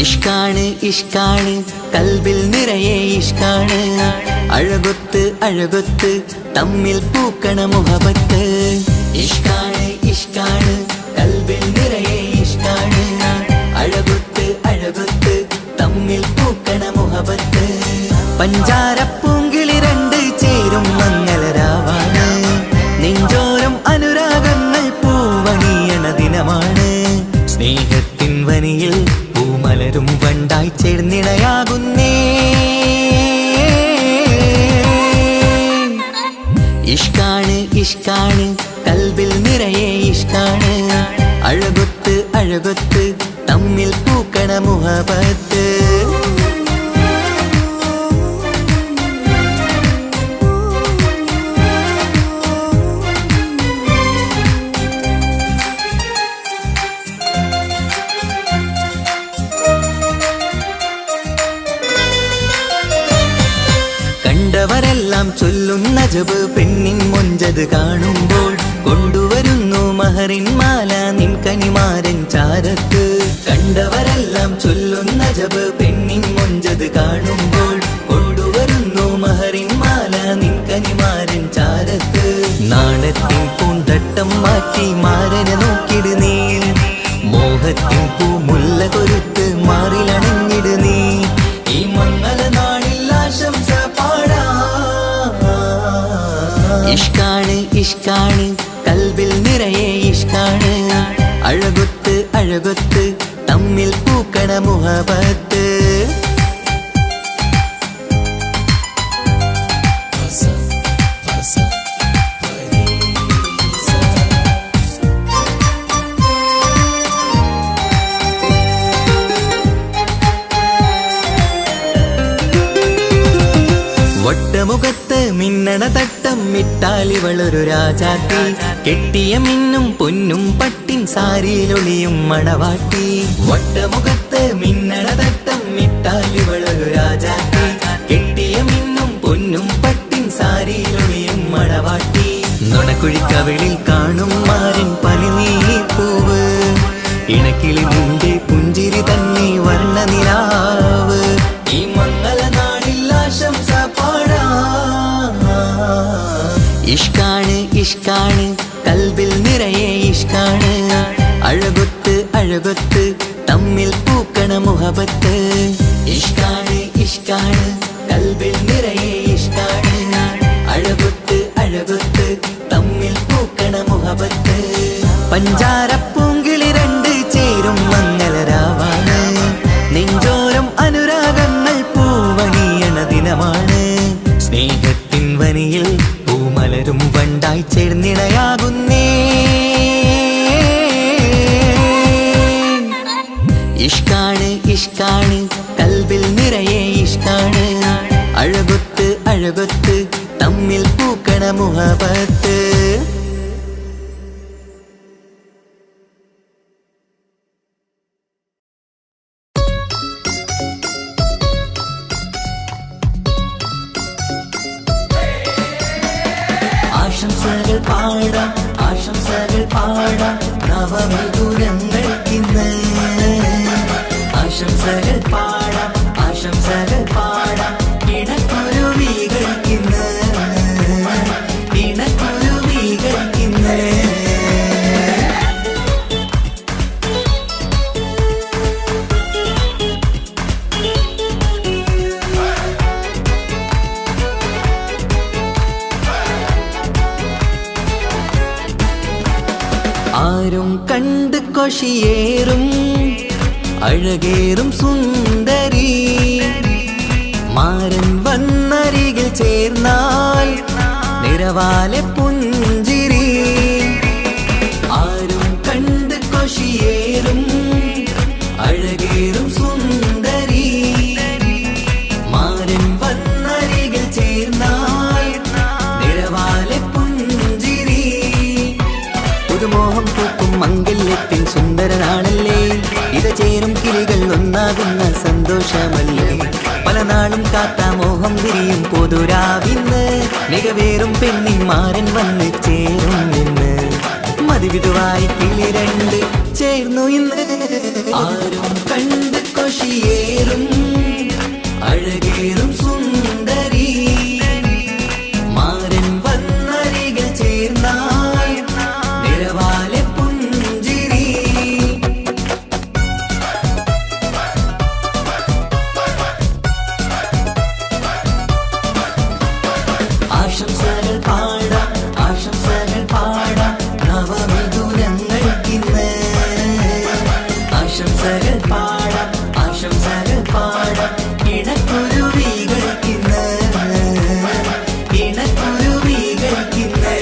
ഇഷ്കാണ് ഇഷ്കാണ് കൽബിൽ നിറയെ ഇഷ്കാണ്. അഴകൊത്ത് അഴകൊത്ത് തമ്മിൽ പൂക്കണ മുഹബത്ത്. ഇഷ്കാണ് ഇഷ്കാണ് കൽബിൽ നിറയെ ഇഷ്കാണ്. അഴകൊത്ത് അഴകൊത്ത് തമ്മിൽ പൂക്കണ മുഹബത്ത്. പഞ്ചാരപ്പൂങ്കിളി രണ്ട് ചേരും മംഗളരാവാണ്. നെഞ്ചോരം അനുരാഗങ്ങൾ പൂവണിയണ ദിനമാണ്. സ്നേഹത്തിൻ വനിയിൽ പൂമലരും വണ്ടായി ചേർന്നിണയാകുന്നേ. ഇഷ്കാണ് ഇഷ്കാണ് കൽബിൽ നിറയെ ഇഷ്കാണ്. അഴകൊത്ത് അഴകൊത്ത് തമ്മിൽ പൂക്കണ മുഹബത്ത്. കണ്ടവരെല്ലാം ചൊല്ലുന്ന ജബ് പെണ്ണിൻ മൊഞ്ചത് കാണുമ്പോൾ. കൊണ്ടുവരുന്നു മഹറിൻ മാല നിൻ കനിമാരൻ ചാരത്ത്. കണ്ടവരെല്ലാം ചൊല്ലുന്ന ജബ് പെണ്ണിൻ മൊഞ്ചത് കാണുമ്പോൾ. കൊണ്ടുവരുന്നു മഹറിൻ മാല നിൻ കനിമാരൻ ചാരത്ത്. നാണത്തിൻ പൂന്തട്ടം മാറ്റി മാരനെ നോക്കിട് നീ. മോഹത്തിൻ പൂമുല്ല കൊരുത്ത് മാറിലണഞ്ഞിട് നീ. ഈ മംഗള നാളിൽ ആശംസ പാടാ. ഇഷ്കാണ് ഇഷ്കാണ് കൽബിൽ നിറയെ ഇഷ്കാണ്. അഴകൊത്ത് അഴകൊത്ത് തമ്മിൽ പൂക്കണ മുഹബത്ത്. വട്ടമുഖത്ത് മിന്നണ തട്ടം മിട്ടാലിവളൊരു രാജാത്തി, കെട്ടിയ മിന്നും പൊന്നും പട്ടിൻ സാരിയിലൊളിയും മണവാട്ടി. വട്ടമുഖത്ത് മിന്നണ തട്ടം മിട്ടാലിവളൊരു രാജാത്തി, കെട്ടിയ മിന്നും പൊന്നും പട്ടിൻ സാരിയിലൊളിയും മണവാട്ടി. നുണക്കുഴിക്കവിളിൽ കാണും മാരൻ പനിനീർപ്പൂവ്, ഇണക്കിളി നിന്റെ പുഞ്ചിരി തന്നെ വർണ്ണനിലാവ്. ഈ മംഗളനാളിൽ ആശംസ പാടാം. ഇഷ്കാണ് ഇഷ്കാണ് കൽബിൽ നിറയെ ഇഷ്കാണ്, അഴകൊത്ത് അഴകൊത്ത് തമ്മിൽ പൂക്കണ മുഹബത്ത്. ഇഷ്കാണ് ഇഷ്കാണ് കൽബിൽ നിറയെ ഇഷ്കാണ്, അഴകൊത്ത് അഴകൊത്ത് തമ്മിൽ പൂക്കണ മുഹബത്ത്. പഞ്ചാരപ്പൂങ്കിളി രണ്ട് ചേരും മംഗളരാവാണ്, നെഞ്ചോരം അനുരാഗങ്ങൾ പൂവണിയണ ദിനമാണ്. സ്നേഹത്തിൻ വനിയിൽ പൂമലരും വണ്ടായി ചേർന്നിണയാകുന്നേ. ഇഷ്കാണ് ഇഷ്കാണ് കൽബിൽ നിറയെ ഇഷ്കാണ്, അഴകൊത്ത് അഴകൊത്ത് തമ്മിൽ പൂക്കണ മുഹബത്ത്. ആശംസകൾ പാടാം ആശംസകൾ പാടാം നവമിഥുനങ്ങൾക്കിന്ന്. ആശംസകൾ പാടാം ആശംസകൾ പാടാം ഇണക്കുരുവികൾക്കിന്ന്, ഇണക്കുരുവികൾക്കിന്ന്. ആരും കണ്ട് കൊഷിയേറും അഴകേറും സുന്ദരി, മാരൻ വന്നരികിൽ ചേർന്നാൽ നിറവാലെ പുഞ്ചിരി. ആരും കണ്ട് കൊഷിയേറും അഴകേറും സുന്ദരി, മാരൻ വന്നരികിൽ ചേർന്നാൽ നിറവാലെ പുഞ്ചിരി. പുതുമോഹം പൂക്കും മംഗല്യത്തിൻ സുന്ദരനാണല്ലേ, ഇത് ചേരും കിളികൾ ഒന്നാകുന്ന സന്തോഷമല്ലേ. പല നാളും കാത്ത മോഹം വിരിയും പൊതുരാവിന്ന്, മികവേറും പെണ്ണിൻ മാരൻ വന്ന് ചേരും ഇന്ന്. മതിവിധുവായി കിളി രണ്ട് ചേർന്നു ഇന്ന്. ആരും കണ്ട് കൊഷിയേറും അഴകേറും സുന്ദരി, മാരൻ വന്നരികിൽ ചേർന്നാൽ നിറവാലെ പുഞ്ചിരി. ആശംസകൾ പാടാം ആശംസകൾ പാടാം നവമിഥുനങ്ങൾക്കിന്ന്. ആശംസകൾ പാടാം ആശംസകൾ പാടാം ഇണക്കുരുവികൾക്കിന്ന്, ഇണക്കുരുവികൾക്കിന്ന്.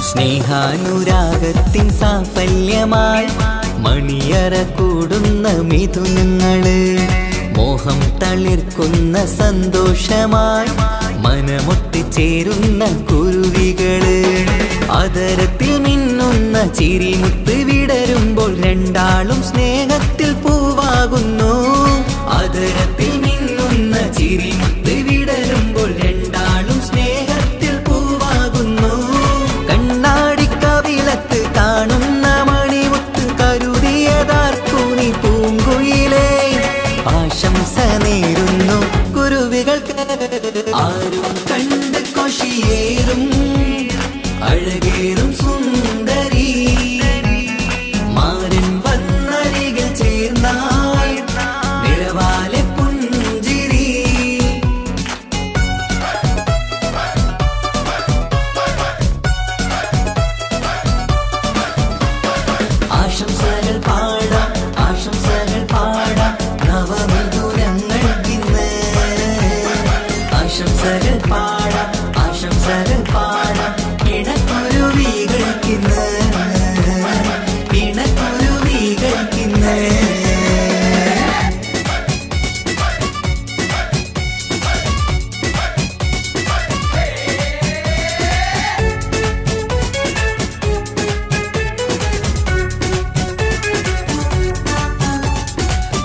സ്നേഹാനുരാഗത്തിൻ സാഫല്യമായി മണിയറ കൂടുന്ന മിഥുനങ്ങള്, മോഹം തളിർക്കുന്ന സന്തോഷമായി മനമൊട്ടിച്ചേരുന്ന കുരുവികള്. അതരത്തിൽ മിന്നുന്ന ചിരിമുത്ത് വിടരുമ്പോൾ രണ്ടാളും സ്നേഹത്തിൽ പൂവാകുന്നു. അതരത്തിൽ മിന്നുന്ന ചിരിമുത്ത് വിടരുമ്പോൾ രണ്ടാളും സ്നേഹത്തിൽ പൂവാകുന്നു. കണ്ണാടിക്കവിളത്ത് കാണുന്ന മണിമുത്ത് കരുതിയതാർക്കൂനി പൂങ്കുയിലേ. ആശംസ നേരുന്നു കുരുവികൾക്ക്. ആരും കണ്ട് കൊഷിയേറും അഴകേറും സുന്ദരി, മാരൻ വന്നരികിൽ ചേർന്നാൽ നിറവാലെ പുഞ്ചിരി. ആശംസകൾ പാടാം ആശംസകൾ പാടാം നവമിഥുനങ്ങൾക്കിന്ന്. ആശംസകൾ പാടാം ആശംസകൾ പാടാം ഇണക്കുരുവികൾക്കിന്ന് ഇണക്കുരുവികൾക്കിന്ന്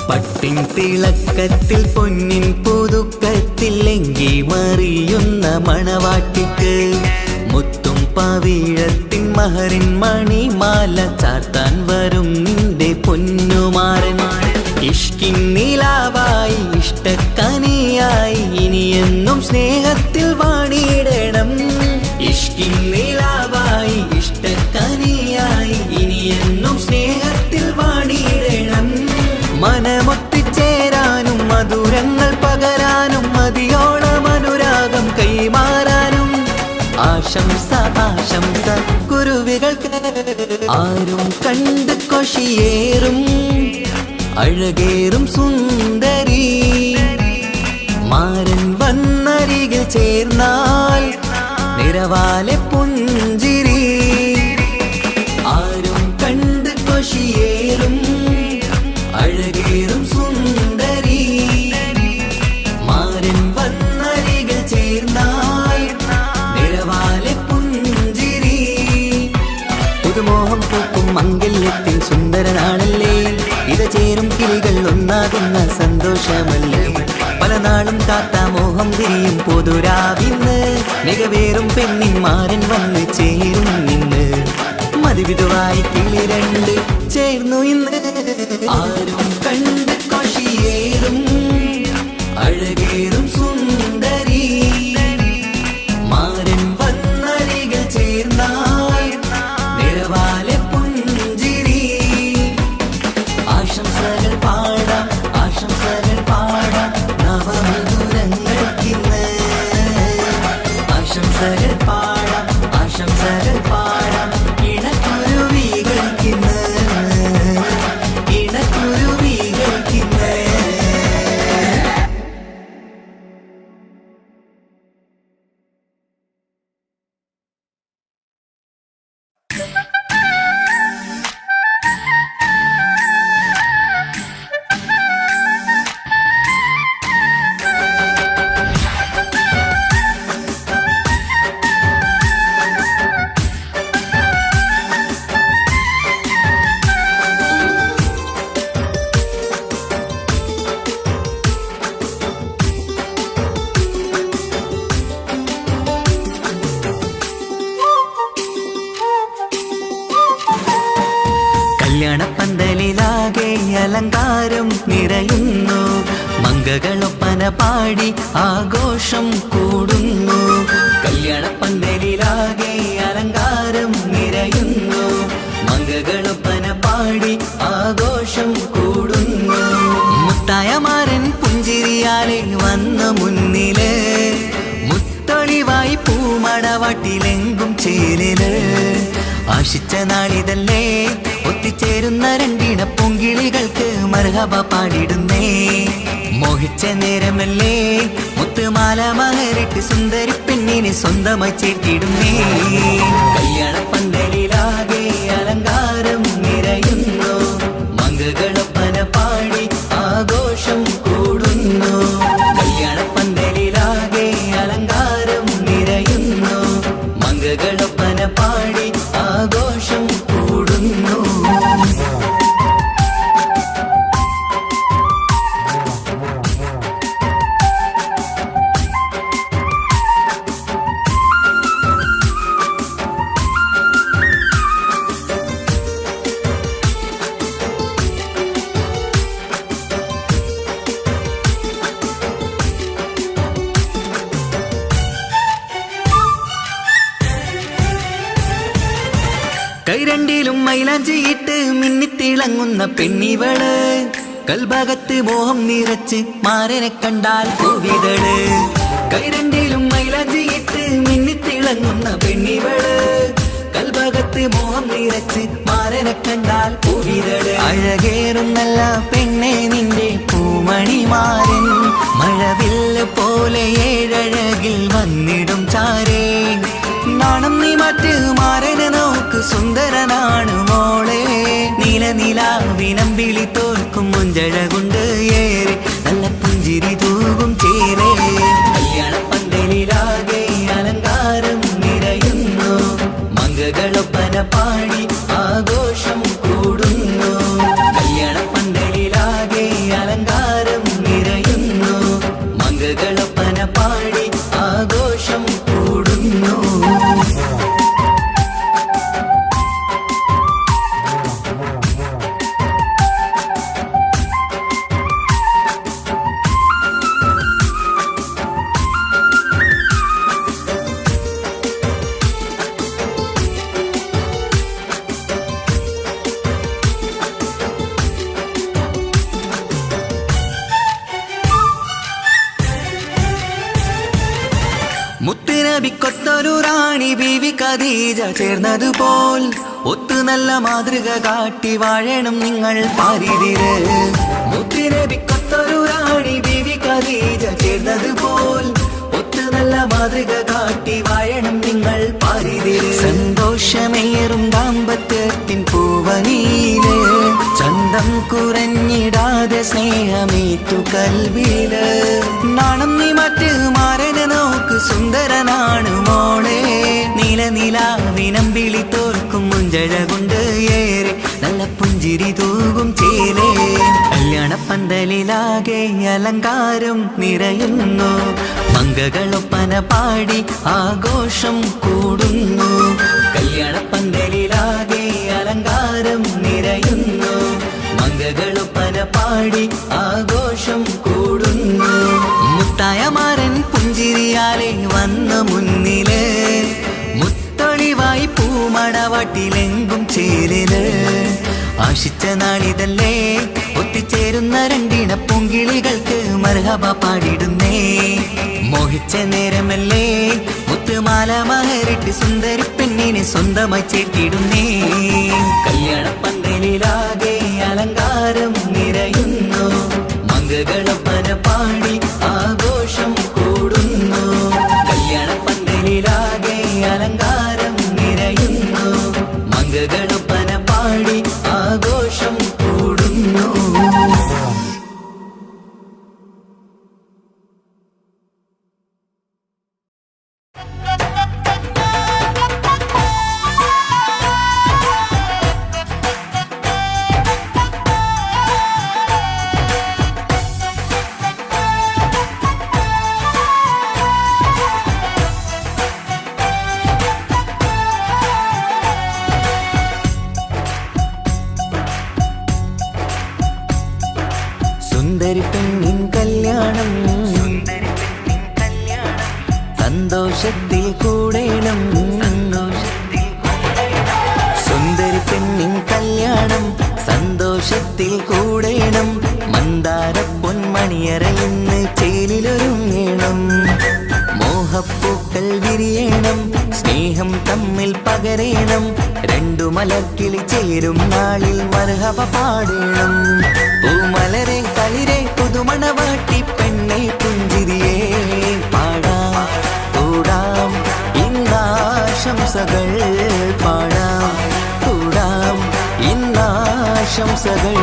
പട്ടിൻ തിളക്കത്തിൽ പൊന്നിൻ പുതുക്കത്തിൽ എങ്കി മറിയുന്ന മണവാട്ടിക്ക് മുത്തും പവിഴത്തിൻ മഹറിൻ മണിമാല ചാർത്താൻ വരും നിന്റെ പൊന്നുമാരൻ ഇഷ്കിൻ നിലാവായി ഇഷ്ടക്കനിയായി ഇനിയെന്നും സ്നേഹത്തിൽ വാണിയിടണം ഇഷ്കിൻ നിലാവായി ഇഷ്ടക്കനിയായി ഇനിയെന്നും സ്നേഹത്തിൽ വാണിയിടണം മനമൊത്തിച്ചേരാനും മധുരങ്ങൾ പകരാനും മതിയോളം അനുരാഗം കൈമാറാനും ആശംസ ആശംസ കുരുവികൾക്ക് ആരും കണ്ട് കൊഷിയേറും അഴകേറും സുന്ദരി മാരൻ വന്നരികിൽ ചേർന്നാൽ നിറവാലെ പുഞ്ചിരി ആരും കണ്ട് കൊഷിയേറും അഴകേറും സുന്ദരി മാരൻ വന്നരികിൽ ചേർന്നാൽ നിറവാലെ പുഞ്ചിരി പുതുമോഹം പൂക്കും മംഗല്യത്തിൻ സുന്ദരനാണല്ലേ ഇത് ചേരും കിളികൾ ഒന്നാകുന്ന സന്തോഷമല്ലേ പല നാളും കാത്ത മോഹം തിരിയും പൊതുരാവിന്ന് മികവേറും പെണ്ണിൻ മാരൻ വന്ന് ചേരും നിന്ന് മതിവിധുവായി കിളി രണ്ട് ചേർന്നു ഇന്ന് ആരും കണ്ട് കൊഷിയേറും അഴകേറും സുന്ദരി മാരൻ വന്നരികിൽ ചേർന്നാൽ നിറവാലെ പുഞ്ചിരി ആശംസകൾ പാടാം ആശംസകൾ പാടാം നവമധുരങ്ങൾക്കിന്ന് ആശംസകൾ പാടാം ആശംസകൾ പാടാം ഇണക്കുരുവികൾക്കിന്ന് ഇണക്കുരുവികൾക്കിന്ന് കല്യാണപ്പന്തലിലാകെ അലങ്കാരം നിറയുന്നു മംഗകളൊപ്പന പാടി ആഘോഷം കൂടുന്നു കല്യാണപ്പന്തലിലാകെ അലങ്കാരം നിറയുന്നു മംഗകളൊപ്പന പാടി ആഘോഷം കൂടുന്നു മുത്തായമാരൻ പുഞ്ചിരിയാലെ വന്ന മുന്നില് മുത്തൊളിവായി പൂമടവാട്ടിലെങ്കും ചേലില് ആശിച്ച നാളിതല്ലേ ഒത്തിച്ചേരുന്ന രണ്ടിട പൊങ്കിളികൾക്ക് മർഹബ പാടിടുന്നേ മോഹിച്ച നേരമല്ലേ മുത്തുമാല മഹരിട്ട് സുന്ദരി പെണ്ണിനെ സ്വന്തമായി ചേർത്തിടുന്നേ കല്യാണപ്പന്തലിലാകെ അലങ്കാരം നിറയുന്നു മംഗകളൊപ്പന പാടി ആഘോഷം കൂടുന്നു കല്യാണപ്പന്തലിലാകെ അലങ്കാരം നിറയുന്നു മംഗകളൊപ്പന പാടി ആഘോഷം കൂടുന്നു കൈരണ്ടിലും മൈലാഞ്ചിയിട്ട് മിന്നിത്തിളങ്ങുന്ന പെണ്ണിവള് കൽഭാഗത്ത് മോഹം നിറച്ച് മാരനെ കണ്ടാൽ പൂവിതള് കൈരണ്ടിലും മൈലാഞ്ചിയിട്ട് മിന്നിത്തിളങ്ങുന്ന പെണ്ണിവള് കൽഭാഗത്ത് മോഹം നിറച്ച് മാരനെ കണ്ടാൽ പൂവിതള് അഴകേറും നല്ല പെണ്ണെ നിന്റെ പൂമണിമാരൻ മഴവില്ല് പോലെ ഏഴഴ നിലനിലാവിനമ്പിളി തോൽക്കും മുഞ്ചഴകൊണ്ട് ഏറെ നല്ല പുഞ്ചിരി തൂകും ചേരേ കല്യാണപ്പന്തലിലാകെ അലങ്കാരം നിറയുന്നു മംഗകളൊപ്പന പാടി ആഘോഷം കൂടുന്നു കല്യാണപ്പന്തലിലാകെ അലങ്കാരം നിറയുന്നു മംഗകളൊപ്പന പാടി ആഘോഷം കൂടുന്നു. മുത്തുനബിക്കൊത്തൊരു റാണി ബീവി ഖദീജ ചേർന്നതുപോൽ ഒത്തു നല്ല മാതൃക കാട്ടി വാഴണം നിങ്ങൾ പാരിതിര്. മുത്തുനബിക്കൊത്തൊരു റാണി ബീവി ഖദീജ ചേർന്നതുപോൽ ഒത്തു നല്ല മാതൃക കാട്ടി വാഴണം നിങ്ങൾ പാരിതിര്. സന്തോഷമേറും ദാമ്പത്യത്തിൻ പൂവനീല് ചന്തം കുറഞ്ഞിടാതെ സ്നേഹമേറ്റു കൽവില് നാണം നീ മറ്റ് മാരനെ നോക്ക് സുന്ദരനാണ് മോളെ നിലനിലാവിനമ്പിളി തോൽക്കും മുഞ്ചഴകൊണ്ട് ഏറെ നല്ല പുഞ്ചിരി തൂകും ചേലേ കല്യാണപ്പന്തലിലാകെ അലങ്കാരം നിറയുന്നു മംഗകളൊപ്പന പാടി ആഘോഷം കൂടുന്നു കല്യാണപ്പന്തലിലാകെ അലങ്കാരം നിറയുന്നു മംഗകളൊപ്പന പാടി ആഘോഷം കൂടുന്നു. മുത്തായ മാരൻ പുഞ്ചിരിയാലെ വന്ന മുന്നില് മുത്തൊളിവായി പൂമടവാട്ടിലെങ്കും ചേലില് ആശിച്ച നാളിതല്ലേ ഒത്തിച്ചേരുന്ന രണ്ടിണ പൂങ്കിളികൾക്ക് മർഹബ പാടിടുന്നേ മോഹിച്ച നേരമല്ലേ മുത്തുമാല മഹരിട്ട് സുന്ദരി പെണ്ണിനെ സ്വന്തമായി ചേർത്തിടുന്നേ കല്യാണപ്പന്തലിലാകെ അലങ്കാരം നിറയുന്നു മംഗകളൊപ്പന പാടി ആഘോഷം കൂടുന്നു കല്യാണപ്പന്തലിലാകെ അലങ്കാരം നിറയുന്നു മംഗകളൊപ്പന പാടി ആഘോഷം കൂടുന്നു. സുന്ദരി പെണ്ണിൻ കല്യാണം സന്തോഷത്തിൽ കൂടേണം സുന്ദരി പെണ്ണിൻ കല്യാണം സന്തോഷത്തിൽ കൂടേണം മന്ദാര പൊന്മണിയറയിന്ന് ചേലിലൊരുങ്ങേണം മോഹപ്പൂക്കൾ വിരിയണം സ്നേഹം തമ്മിൽ പകരേണം രണ്ടു മലർക്കിളി ചേരും നാളിൽ മർഹബ പാടേണം പൂമലരെ തളിരെ പുതുമണവാട്ടി പെണ്ണെ പുഞ്ചിരിയേ പാടാം കൂടാം ഇന്നാശംസകൾ പാടാം കൂടാം ഇന്നാശംസകൾ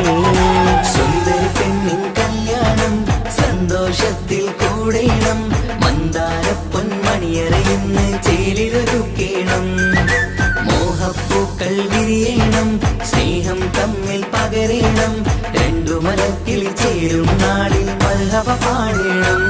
സുന്ദരി പെണ്ണിൻ കല്യാണം സന്തോഷത്തിൽ കൂടേണം മന്ദാര പൊന്മണിയറയിന്ന് ചേലിലൊരുക്കേണം മോഹപ്പൂക്കൾ വിരിയണം സ്നേഹം തമ്മിൽ പകരേണം രണ്ടു മലക്കിളി ചേരും നാളിൽ മർഹബ പാടേണം.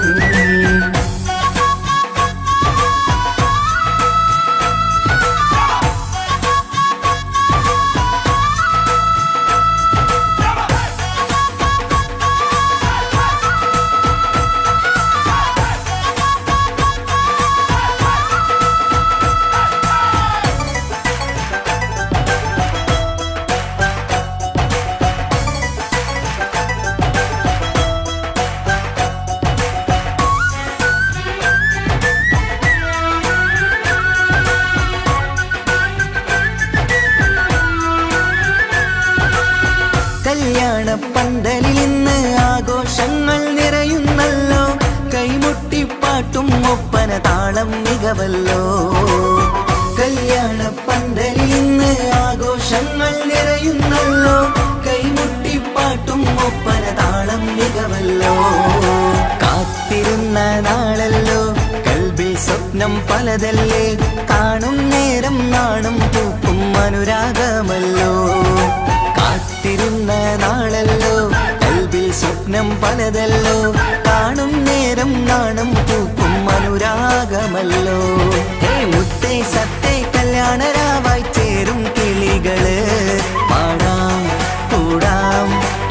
കല്യാണപ്പന്തലിൽ ഇന്ന് ആഘോഷങ്ങൾ നിറയുന്നല്ലോ കൈമുട്ടിപ്പാട്ടും ഒപ്പന താളം മികവല്ലോ കല്യാണപ്പന്തലിൽ ഇന്ന് ആഘോഷങ്ങൾ നിറയുന്നല്ലോ സ്വപ്നം പലതല്ലേ കാണും നേരം നാണം പൂക്കും അനുരാഗമല്ലോ കാത്തിരുന്ന നാളല്ലോ കൽബിൽ സ്വപ്നം പലതല്ലോ കാണും നേരം നാണം പൂക്കും അനുരാഗമല്ലോ ഹേ മുത്തേ സത്തേ കല്യാണരാവായി ചേരും കിളികള് പാടാം കൂടാം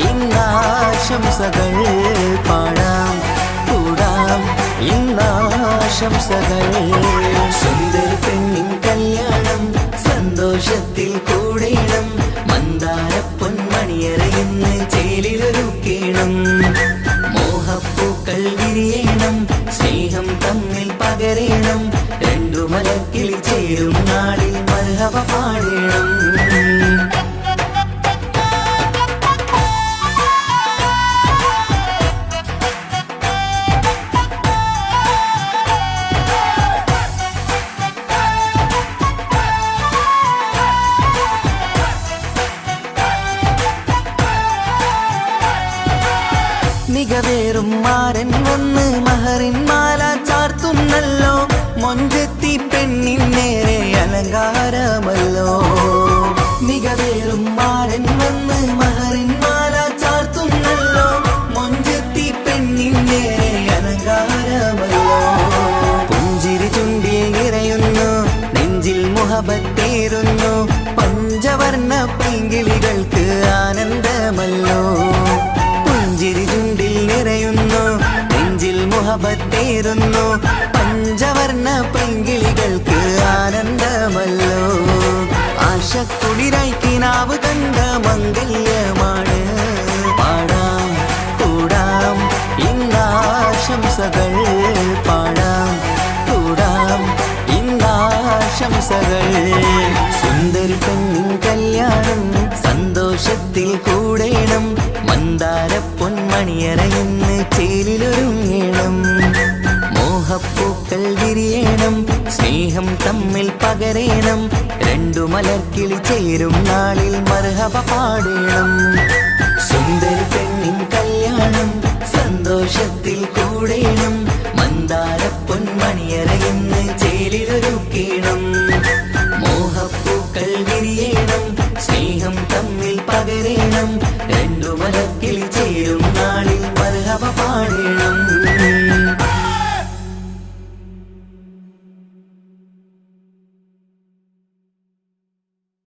ഇന്നാശംസകൾ പാടാം കൂടാം ഇന്നാശംസകൾ സുന്ദര പെണ്ണിൻ കല്യാണം സന്തോഷത്തിൽ കൂടേണം മന്ദാര പൊന്മണിയറയിന്ന് ചേലിലൊരുക്കേണം മോഹപ്പൂക്കൾ വിരിയണം സ്നേഹം തമ്മിൽ പകരേണം രണ്ടു മലക്കിൽ ചേരും നാളിൽ മർഹബ പാടേണം മികവേറും മാരൻ വന്ന് മഹറിൻ മാല ചാർത്തുന്നല്ലോ മൊഞ്ചെത്തി പെണ്ണിൻ നേരെ അലങ്കാരമല്ലോ മികവേറും മാരൻ വന്ന് മഹറിൻ മാല ചാർത്തുന്നല്ലോ മൊഞ്ചെത്തി പെണ്ണിൻ നേരെ അലങ്കാരമല്ലോ പുഞ്ചിരി ചുണ്ടിൽ നിറയുന്നു നെഞ്ചിൽ മുഹബത്തേറുന്നു പഞ്ചവർണ്ണ പൈങ്കിളികൾക്ക് ആനന്ദമല്ലോ പുഞ്ചിരി ചുണ്ടിൽ നിറയുന്നു നെഞ്ചിൽ മുഹബത്തേറുന്നു പഞ്ചവർണ്ണ പൈങ്കിളികൾക്ക് ആനന്ദമല്ലോ ആശക്കുളിരായി കിനാവ് കണ്ട മംഗല്യമാണ് പാടാം കൂടാം ഇന്നാശംസകൾ പാടാം കൂടാം ഇന്നാശംസകൾ സുന്ദര പെണ്ണിൻ കല്യാണം സന്തോഷത്തിൽ കൂടേണം മന്ദാര പൊന്മണിയറയിന്ന് ചേലിലൊരുങ്ങേണം മോഹപ്പൂക്കൾ വിരിയണം സ്നേഹം തമ്മിൽ പകരേണം രണ്ടു മലർക്കിളി ചേരും നാളിൽ മർഹബ പാടേണം സുന്ദര പെണ്ണിൻ കല്യാണം സന്തോഷത്തിൽ കൂടേണം മന്ദാര പൊന്മണിയറയിന്ന് ചേലിലൊരുക്കേണം മോഹപ്പൂക്കൾ വിരിയണം സ്നേഹം തമ്മിൽ പകരേണം രണ്ടു മലക്കിൽ ചേരും നാളിൽ മർഹബ പാടേണം